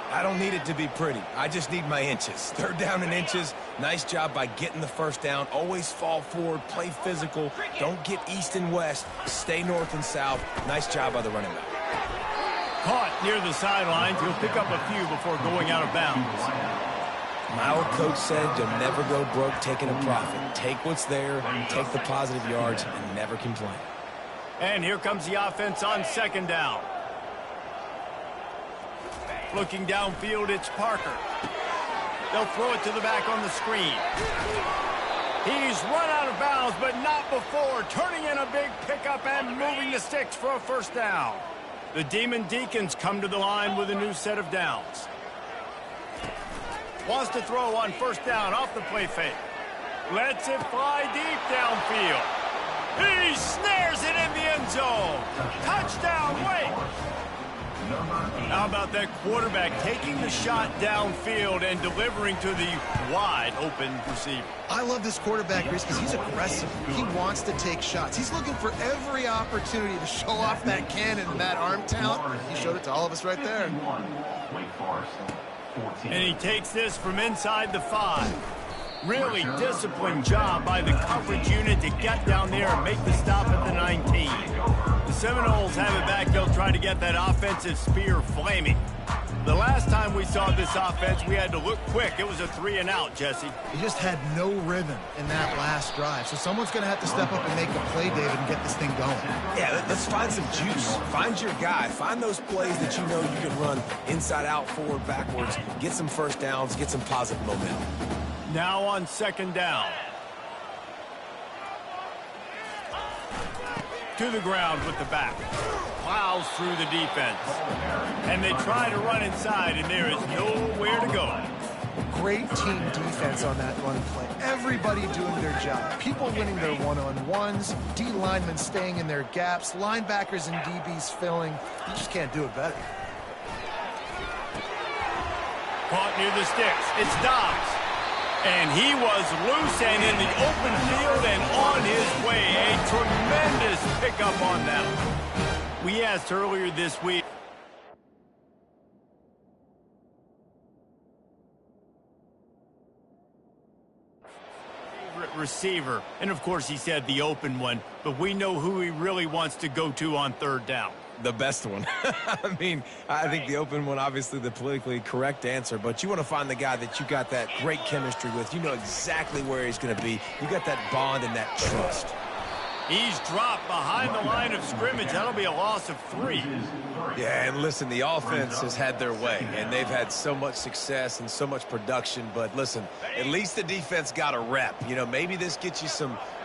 I don't need it to be pretty. I just need my inches. Third down in inches. Nice job by getting the first down. Always fall forward, play physical. Don't get east and west. Stay north and south. Nice job by the running back. Caught near the sidelines. He'll pick up a few before going out of bounds. My old coach said you'll never go broke taking a profit. Take what's there, take the positive yards, and never complain. And here comes the offense on second down. Looking downfield, it's Parker. They'll throw it to the back on the screen. He's run out of bounds, but not before. Turning in a big pickup and moving the sticks for a first down. The Demon Deacons come to the line with a new set of downs. Wants to throw on first down off the play fake. Lets it fly deep downfield. He snares it in the end zone. Touchdown, Wake. How about that quarterback taking the shot downfield and delivering to the wide open receiver? I love this quarterback, Chris, because he's aggressive. He wants to take shots. He's looking for every opportunity to show off that cannon and that arm talent. He showed it to all of us right there. And he takes this from inside the 5. Really disciplined job by the coverage unit to get down there and make the stop at the 19. The Seminoles have it back. They'll try to get that offensive spear flaming. The last time we saw this offense, we had to look quick. It was a 3-and-out, Jesse. He just had no rhythm in that last drive. So someone's going to have to step up and make a play, David, and get this thing going. Yeah, let's find some juice. Find your guy. Find those plays that you know you can run inside out, forward, backwards. Get some first downs. Get some positive momentum. Now on second down. To the ground with the back. Plows through the defense. And they try to run inside, and there is nowhere to go. Great team defense on that run play. Everybody doing their job. People winning their one-on-ones. D linemen staying in their gaps. Linebackers and DBs filling. You just can't do it better. Caught near the sticks. It's Dobbs. And he was loose and in the open field and on his way. A tremendous pickup on that one. We asked earlier this week. Favorite receiver. And of course he said the open one. But we know who he really wants to go to on third down. The best one. I mean, I think the open one, obviously the politically correct answer, but you want to find the guy that you got that great chemistry with. You know exactly where he's going to be. You got that bond and that trust. He's dropped behind the line of scrimmage. That'll be a loss of 3. Yeah, and listen, the offense has had their way, and they've had so much success and so much production. But listen, at least the defense got a rep. You know, maybe this gets you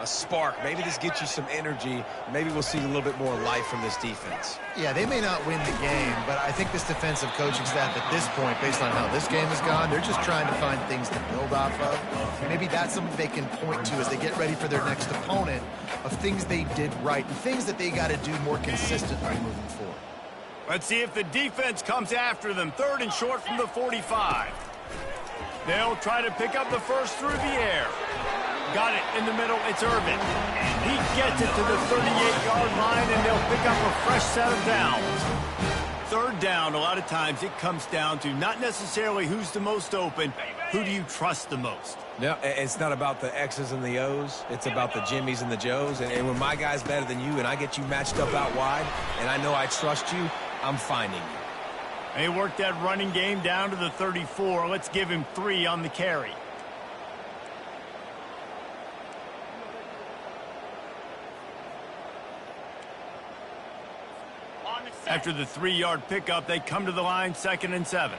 a spark. Maybe this gets you some energy. Maybe we'll see a little bit more life from this defense. Yeah, they may not win the game, but I think this defensive coaching staff at this point, based on how this game has gone, they're just trying to find things to build off of. Maybe that's something they can point to as they get ready for their next opponent, of things they did right and things that they got to do more consistently moving forward. Let's see if the defense comes after them. Third and short from the 45. They'll try to pick up the first through the air. Got it in the middle. It's Irvin. He gets it to the 38-yard line, and they'll pick up a fresh set of downs. third down, a lot of times it comes down to not necessarily who's the most open, who do you trust the most? No, it's not about the X's and the O's. It's about the Jimmies and the Joes. And when my guy's better than you and I get you matched up out wide and I know I trust you, I'm finding you. They worked that running game down to the 34. Let's give him 3 on the carry. After the 3-yard pickup, they come to the line, 2nd and 7.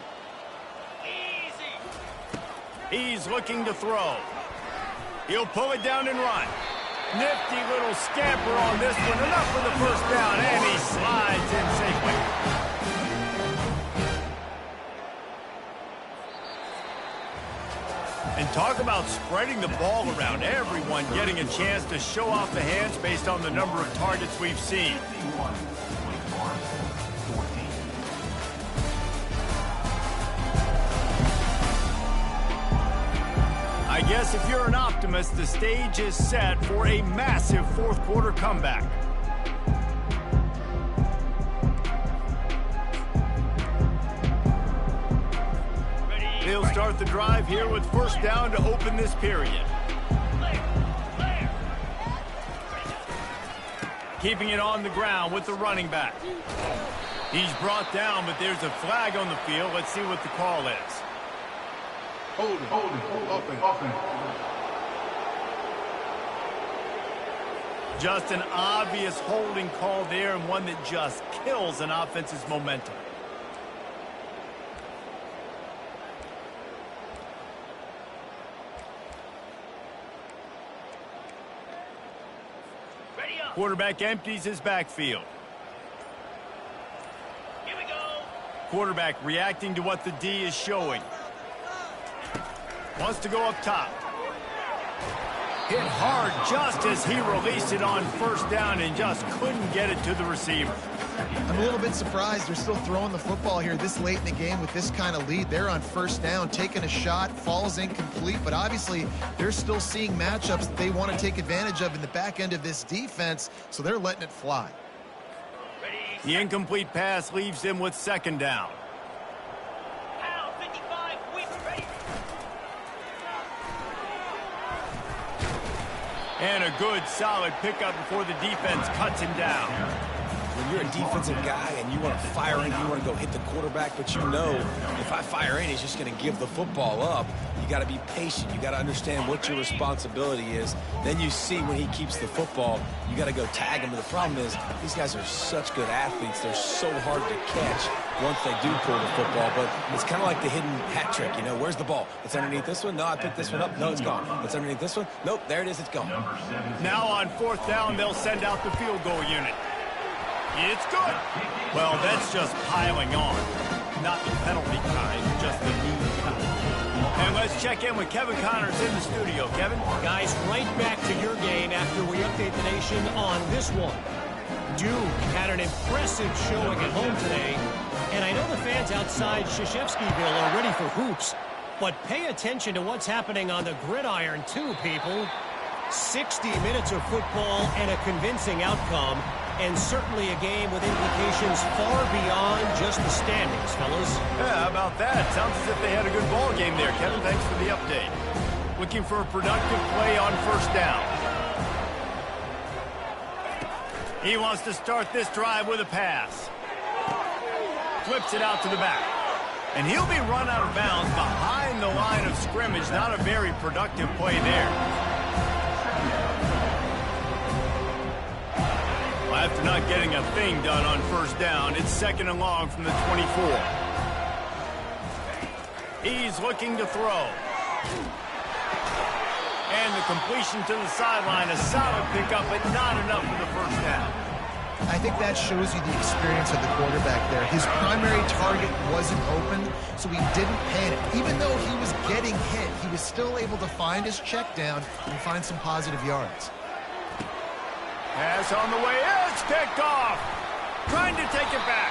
He's looking to throw. He'll pull it down and run. Nifty little scamper on this one. Enough for the first down, and he slides in safely. And talk about spreading the ball around. Everyone getting a chance to show off the hands based on the number of targets we've seen. I guess if you're an optimist, the stage is set for a massive fourth-quarter comeback. They'll start the drive here with first down to open this period. Keeping it on the ground with the running back. He's brought down, but there's a flag on the field. Let's see what the call is. Open. Just an obvious holding call there, and one that just kills an offense's momentum. Quarterback empties his backfield. Here we go. Quarterback reacting to what the D is showing. Wants to go up top. Hit hard just as he released it on first down and just couldn't get it to the receiver. I'm a little bit surprised they're still throwing the football here this late in the game with this kind of lead. They're on first down, taking a shot, falls incomplete, but obviously they're still seeing matchups that they want to take advantage of in the back end of this defense, so they're letting it fly. The incomplete pass leaves him with 2nd down. And a good, solid pickup before the defense cuts him down. When you're a defensive guy and you want to fire in, you want to go hit the quarterback, but you know if I fire in, he's just going to give the football up. You got to be patient. You got to understand what your responsibility is. Then you see when he keeps the football, you got to go tag him. But the problem is these guys are such good athletes. They're so hard to catch once they do pull the football. But it's kind of like the hidden hat trick. You know, where's the ball? It's underneath this one. No, I picked this one up. No, it's gone. It's underneath this one. Nope, there it is. It's gone. Now on 4th down, they'll send out the field goal unit. It's good. Well, that's just piling on. Not the penalty kind, just the new kind. And let's check in with Kevin Connors in the studio. Kevin? Guys, right back to your game after we update the nation on this one. Duke had an impressive showing at home today, and I know the fans outside Krzyzewskiville are ready for hoops, but pay attention to what's happening on the gridiron too, people. 60 minutes of football and a convincing outcome, and certainly a game with implications far beyond just the standings, fellas. Yeah, how about that? Sounds as if they had a good ball game there. Kevin, thanks for the update. Looking for a productive play on first down. He wants to start this drive with a pass. Flips it out to the back. And he'll be run out of bounds behind the line of scrimmage. Not a very productive play there. After not getting a thing done on first down, it's 2nd and long from the 24. He's looking to throw. And the completion to the sideline, a solid pickup, but not enough for the first down. I think that shows you the experience of the quarterback there. His primary target wasn't open, so he didn't panic. Even though he was getting hit, he was still able to find his check down and find some positive yards. Pass on the way, it's kicked off. Trying to take it back.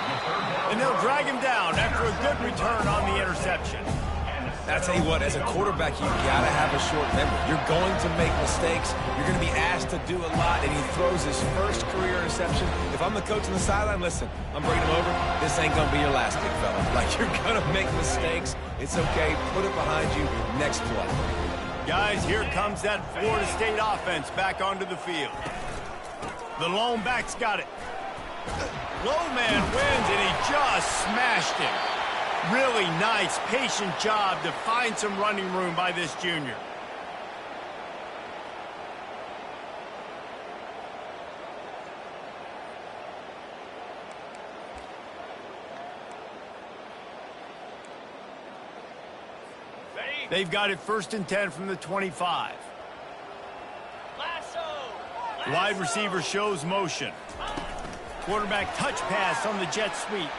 And they'll drag him down after a good return on the interception. I tell you what, as a quarterback, you got to have a short memory. You're going to make mistakes. You're going to be asked to do a lot, and he throws his first career interception. If I'm the coach on the sideline, listen, I'm bringing him over. This ain't going to be your last, big fella. Like, you're going to make mistakes. It's okay. Put it behind you. Next play. Guys, here comes that Florida State offense back onto the field. The lone back's got it. Low man wins, and he just smashed him. Really nice, patient job to find some running room by this junior. They've got it 1st and 10 from the 25. Wide receiver shows motion. Quarterback touch pass on the jet sweep.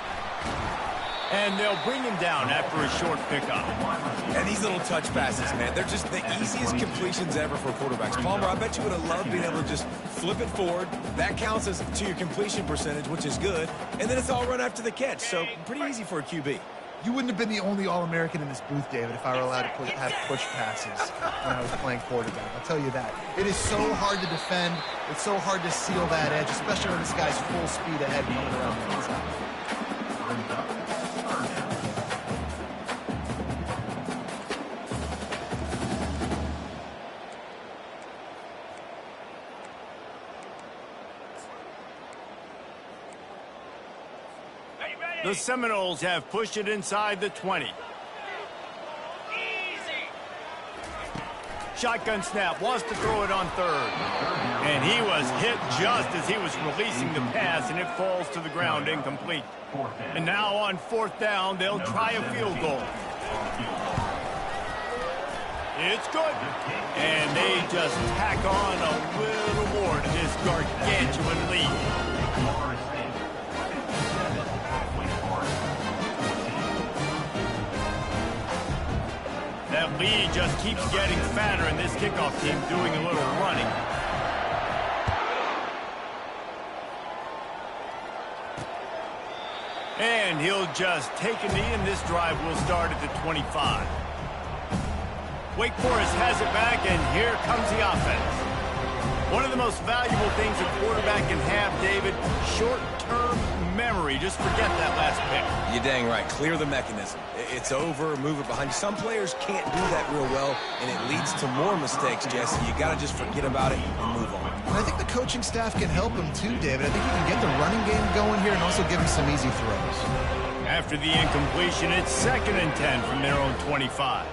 And they'll bring him down after a short pickup. And these little touch passes, man, they're just the easiest completions ever for quarterbacks. Palmer, I bet you would have loved being able to just flip it forward. That counts as to your completion percentage, which is good. And then it's all run after the catch. So pretty easy for a QB. You wouldn't have been the only All-American in this booth, David, if I were allowed to have push passes when I was playing quarterback. I'll tell you that. It is so hard to defend. It's so hard to seal that edge, especially when this guy's full speed ahead coming around the inside. The Seminoles have pushed it inside the 20. Shotgun snap, wants to throw it on 3rd. And he was hit just as he was releasing the pass, and it falls to the ground incomplete. And now on 4th down, they'll try a field goal. It's good. And they just tack on a little more to this gargantuan lead. That lead just keeps getting fatter, and this kickoff team doing a little running. And he'll just take a knee, and this drive will start at the 25. Wake Forest has it back, and here comes the offense. One of the most valuable things a quarterback can have, David, short-term memory. Just forget that last pick. You're dang right. Clear the mechanism. It's over, move it behind you. Some players can't do that real well, and it leads to more mistakes, Jesse. You got to just forget about it and move on. And I think the coaching staff can help him too, David. I think he can get the running game going here and also give him some easy throws. After the incompletion, it's 2nd and 10 from their own 25.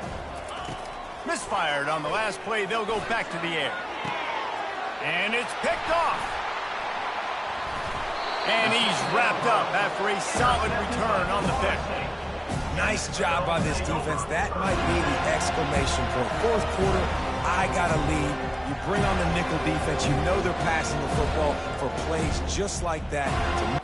Misfired on the last play. They'll go back to the air. And it's picked off. And he's wrapped up after a solid return on the pick. Nice job by this defense. That might be the exclamation point. 4th quarter, I got a lead. You bring on the nickel defense. You know they're passing the football for plays just like that.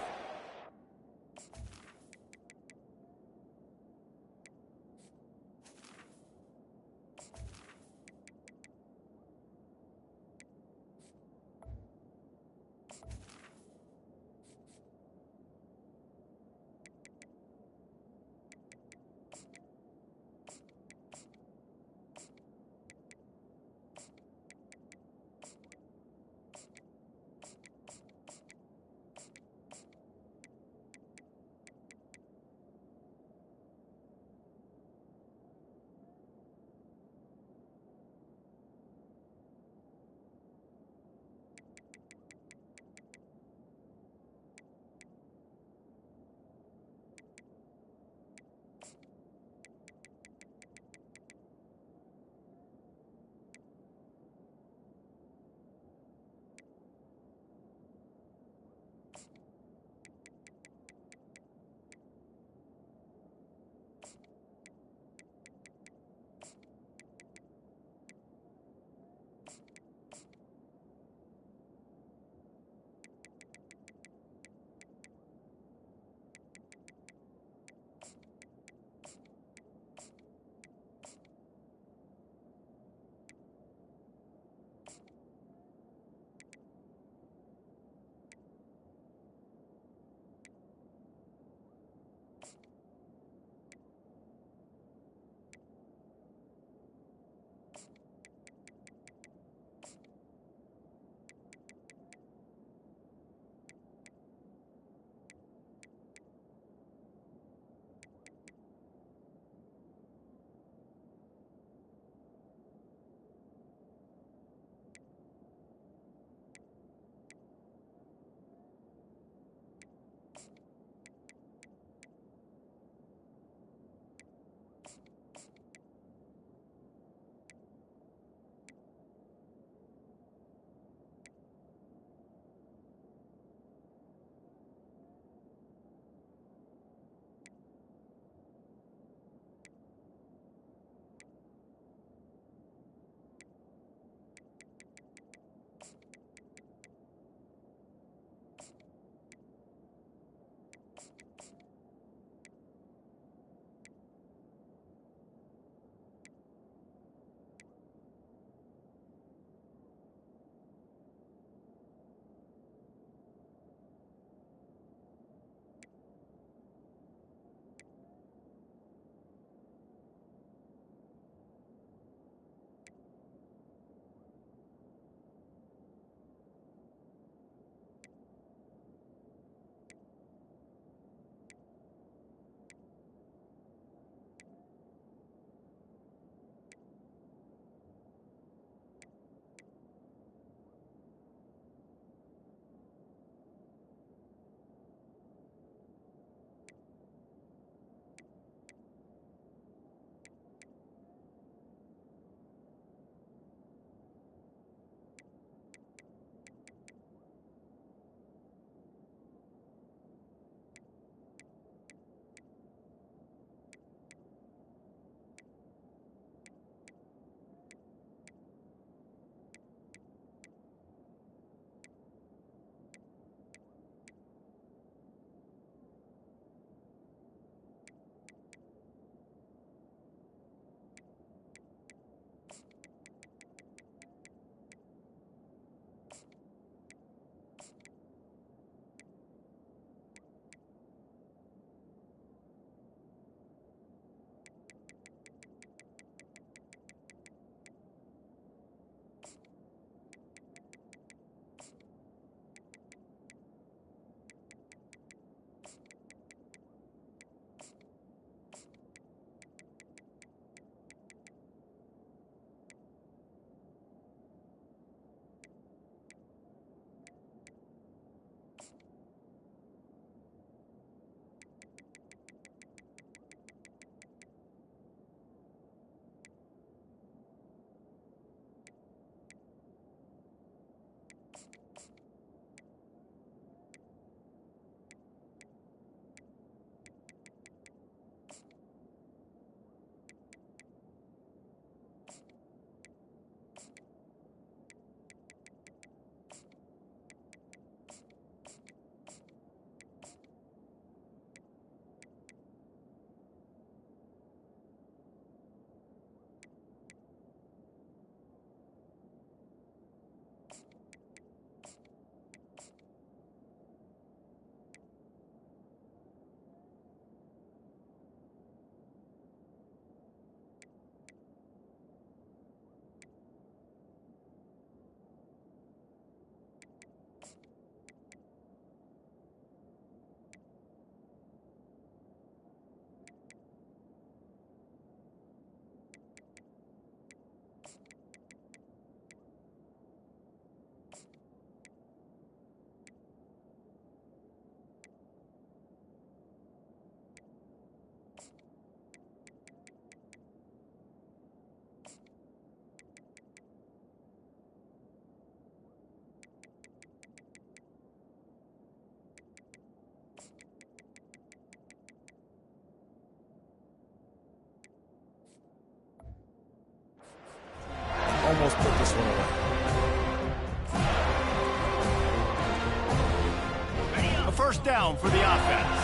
first down for the offense.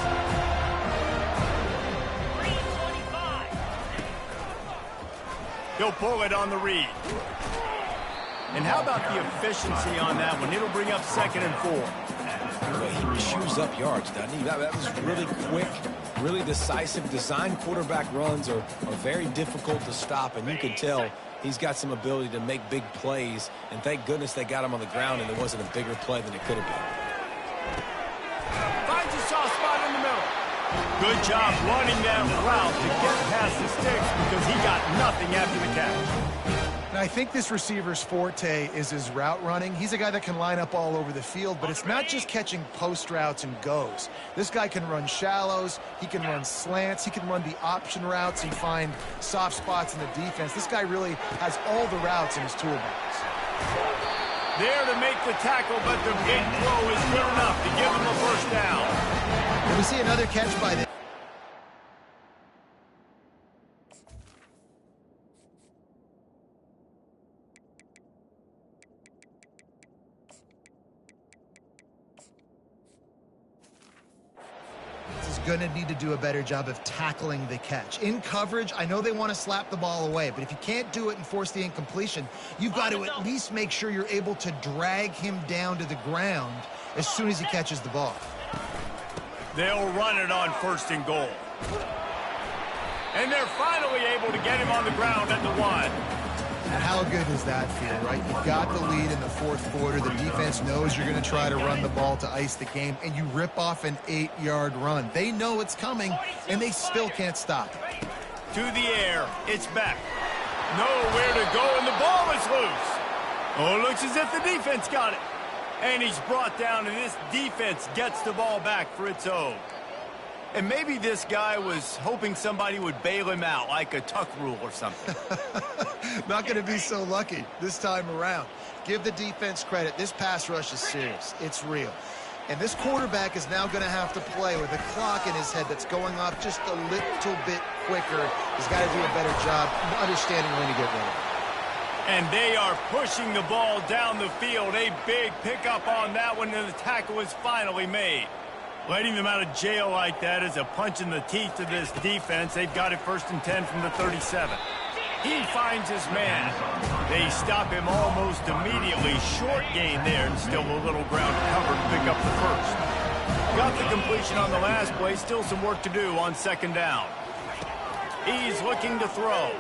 He'll pull it on the read. And how about the efficiency on that one? It'll bring up 2nd and 4. He chews up yards, doesn't he? That was really quick, really decisive. Design quarterback runs are very difficult to stop, and you can tell he's got some ability to make big plays, and thank goodness they got him on the ground and it wasn't a bigger play than it could have been. Finds a soft spot in the middle. Good job running that route to get past the sticks because he got nothing after the catch. And I think this receiver's forte is his route running. He's a guy that can line up all over the field, but it's not just catching post routes and goes. This guy can run shallows, he can run slants, he can run the option routes and find soft spots in the defense. This guy really has all the routes in his toolbox. There to make the tackle, but the big throw is good enough to give him the first down. And we see another catch by the going to need to do a better job of tackling the catch. In coverage, I know they want to slap the ball away, but if you can't do it and force the incompletion, you've got to at least make sure you're able to drag him down to the ground as soon as he catches the ball. They'll run it on 1st and goal. And they're finally able to get him on the ground at the 1. And how good does that feel, right? You've got the lead in the 4th quarter. The defense knows you're going to try to run the ball to ice the game, and you rip off an 8-yard run. They know it's coming, and they still can't stop it. To the air, it's back. Nowhere to go, and the ball is loose. Oh, it looks as if the defense got it. And he's brought down, and this defense gets the ball back for its own. And maybe this guy was hoping somebody would bail him out, like a tuck rule or something. Not going to be so lucky this time around. Give the defense credit. This pass rush is serious. It's real. And this quarterback is now going to have to play with a clock in his head that's going off just a little bit quicker. He's got to do a better job understanding when to get rid of it. And they are pushing the ball down the field. A big pickup on that one, and the tackle is finally made. Letting them out of jail like that is a punch in the teeth to this defense. They've got it 1st and 10 from the 37. He finds his man. They stop him almost immediately. Short gain there, and still a little ground to cover to pick up the first. Got the completion on the last play. Still some work to do on 2nd down. He's looking to throw.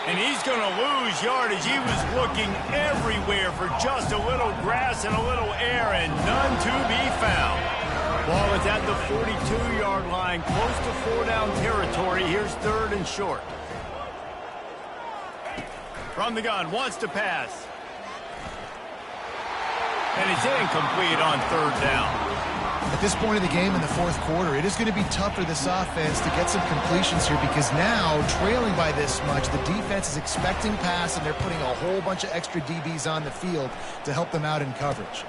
And he's going to lose yardage. He was looking everywhere for just a little grass and a little air, and none to be found. Ball is at the 42-yard line, close to 4-down territory. Here's 3rd and short. From the gun, wants to pass. And it's incomplete on 3rd down. At this point of the game in the 4th quarter, it is going to be tough for this offense to get some completions here because now, trailing by this much, the defense is expecting pass, and they're putting a whole bunch of extra DBs on the field to help them out in coverage.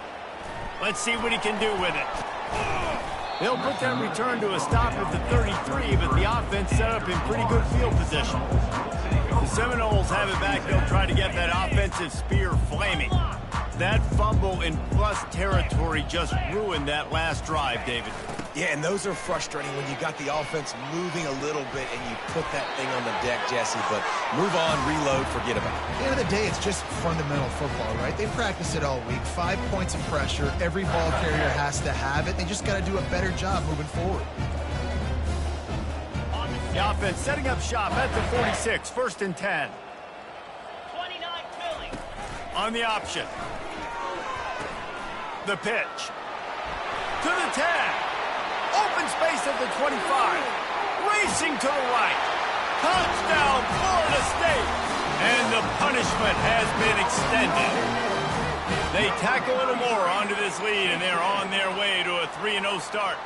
Let's see what he can do with it. They'll put that return to a stop at the 33, but the offense set up in pretty good field position. The Seminoles have it back. They'll try to get that offensive spear flaming. That fumble in plus territory just ruined that last drive, David. Yeah, and those are frustrating when you got the offense moving a little bit and you put that thing on the deck, Jesse. But move on, reload, forget about it. At the end of the day, it's just fundamental football, right? They practice it all week. 5 points of pressure. Every ball carrier has to have it. They just got to do a better job moving forward. The offense setting up shop at the 46, 1st and 10. 29 Philly. On the option. The pitch. To the 10. Open space at the 25. Racing to the right. Touchdown, Florida State. And the punishment has been extended. They tack a little more onto this lead, and they're on their way to a 3-0 start.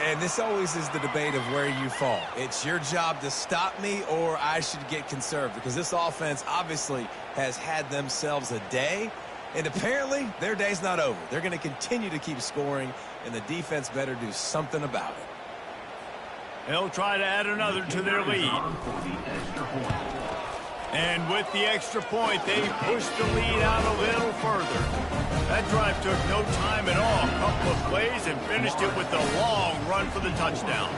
And this always is the debate of where you fall. It's your job to stop me, or I should get conserved, because this offense obviously has had themselves a day, and apparently their day's not over. They're going to continue to keep scoring, and the defense better do something about it. They'll try to add another to their lead. And with the extra point, they push the lead out a little further. That drive took no time at all. A couple of plays and finished it with a long run for the touchdown.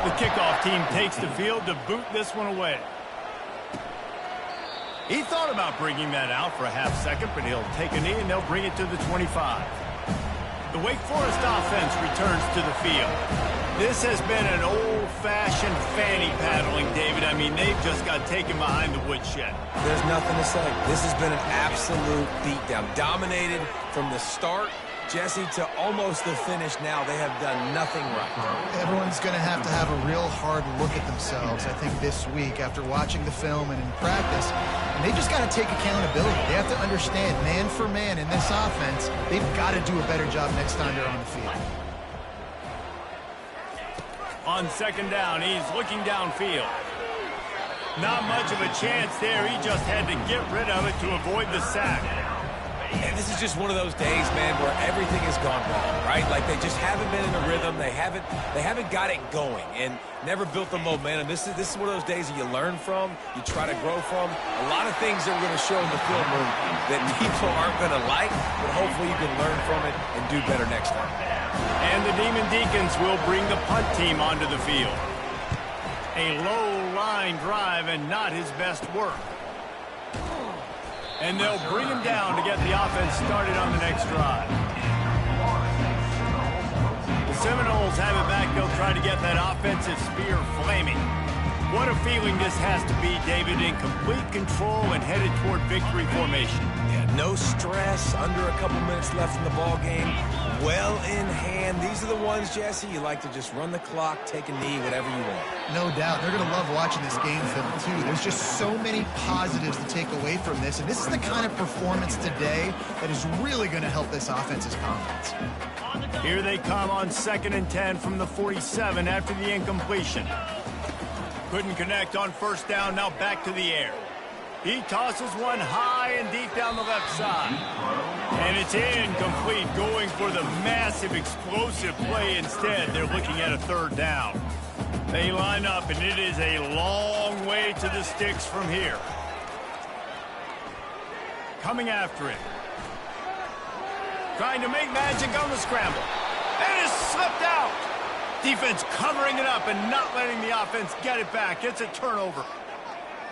The kickoff team takes the field to boot this one away. He thought about bringing that out for a half second, but he'll take a knee and they'll bring it to the 25. The Wake Forest offense returns to the field. This has been an old-fashioned fanny paddling, David. I mean, they've just got taken behind the woodshed. There's nothing to say. This has been an absolute beatdown. Dominated from the start, Jesse, to almost the finish now. They have done nothing right. Everyone's going to have a real hard look at themselves, I think, this week after watching the film and in practice. And they just got to take accountability. They have to understand, man for man in this offense, they've got to do a better job next time they're on the field. On second down, he's looking downfield. Not much of a chance there. He just had to get rid of it to avoid the sack. And this is just one of those days, man, where everything has gone wrong, right? Like they just haven't been in a rhythm. They haven't got it going and never built the momentum. This is one of those days that you learn from, you try to grow from. A lot of things that we're going to show in the film room that people aren't going to like, but hopefully you can learn from it and do better next time. And the Demon Deacons will bring the punt team onto the field. A low line drive and not his best work. And they'll bring him down to get the offense started on the next drive. The Seminoles have it back. They'll try to get that offensive spear flaming. What a feeling this has to be, David, in complete control and headed toward victory formation. Yeah, no stress, under a couple minutes left in the ball game. Well in hand. These are the ones, Jesse, you like to just run the clock, take a knee, whatever you want. No doubt. They're going to love watching this game film, too. There's just so many positives to take away from this, and this is the kind of performance today that is really going to help this offense's confidence. Here they come on 2nd and 10 from the 47 after the incompletion. Couldn't connect on first down, now back to the air. He tosses one high and deep down the left side. And it's incomplete, going for the massive explosive play instead. They're looking at a 3rd down. They line up, and it is a long way to the sticks from here. Coming after it. Trying to make magic on the scramble. And it's slipped out. Defense covering it up and not letting the offense get it back. It's a turnover.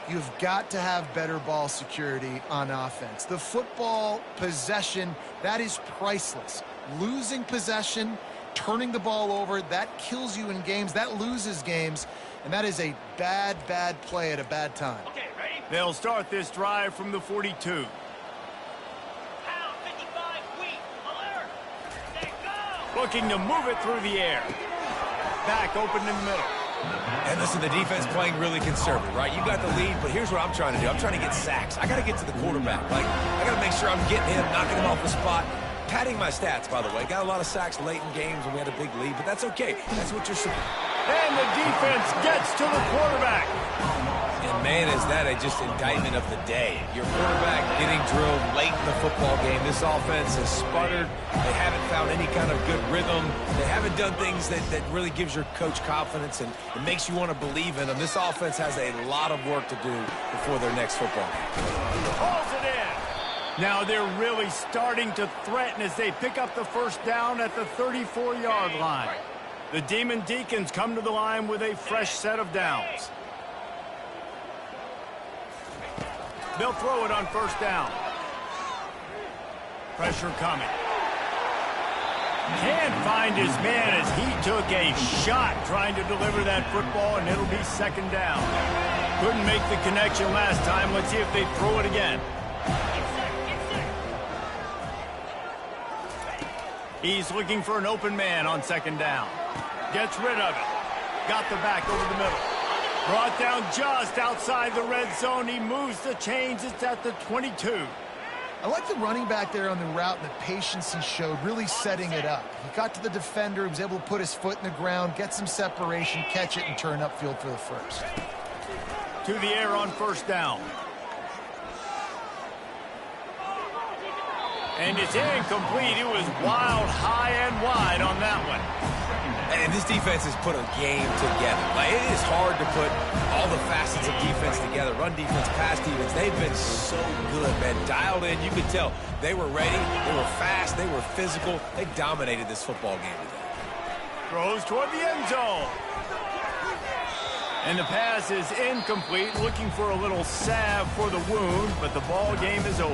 You've got to have better ball security on offense. The football possession, that is priceless. Losing possession, turning the ball over, that kills you in games, that loses games, and that is a bad, bad play at a bad time. Okay, ready? They'll start this drive from the 42. Looking to move it through the air. Back open in the middle. And listen, the defense playing really conservative, right? You got the lead, but here's what I'm trying to do. I'm trying to get sacks. I got to get to the quarterback. Like, I got to make sure I'm getting him, knocking him off the spot. Padding my stats, by the way. Got a lot of sacks late in games when we had a big lead, but that's okay. That's what you're supposed to. And the defense gets to the quarterback. And, man, is that just indictment of the day. Your quarterback getting drilled late in the football game. This offense has sputtered. They haven't found any kind of good rhythm. They haven't done things that really gives your coach confidence and it makes you want to believe in them. This offense has a lot of work to do before their next football game. Pulls it in. Now they're really starting to threaten as they pick up the first down at the 34-yard line. The Demon Deacons come to the line with a fresh set of downs. They'll throw it on first down. Pressure coming. Can't find his man as he took a shot trying to deliver that football, and it'll be 2nd down. Couldn't make the connection last time. Let's see if they throw it again. He's looking for an open man on 2nd down. Gets rid of it. Got the back over the middle. Brought down just outside the red zone. He moves the chains. It's at the 22. I like the running back there on the route and the patience he showed, really setting it up. He got to the defender, he was able to put his foot in the ground, get some separation, catch it, and turn upfield for the first. To the air on first down. And it's incomplete. It was wild, high and wide on that one. And this defense has put a game together. Like, it is hard to put all the facets of defense together. Run defense, pass defense. They've been so good, man. Dialed in. You could tell they were ready. They were fast. They were physical. They dominated this football game today. Throws toward the end zone. And the pass is incomplete, looking for a little salve for the wound, but the ball game is over.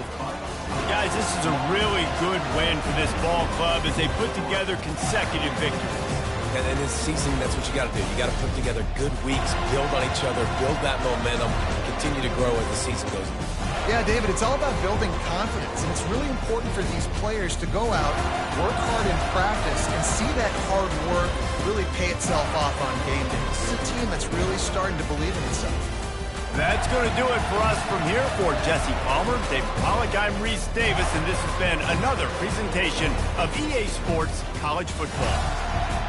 Guys, this is a really good win for this ball club as they put together consecutive victories. And in this season, that's what you got to do. You got to put together good weeks, build on each other, build that momentum, continue to grow as the season goes on. Yeah, David, it's all about building confidence, and it's really important for these players to go out, work hard in practice, and see that hard work really pay itself off on game day. This is a team that's really starting to believe in itself. That's going to do it for us from here. For Jesse Palmer, David Pollack, I'm Reese Davis, and this has been another presentation of EA Sports College Football.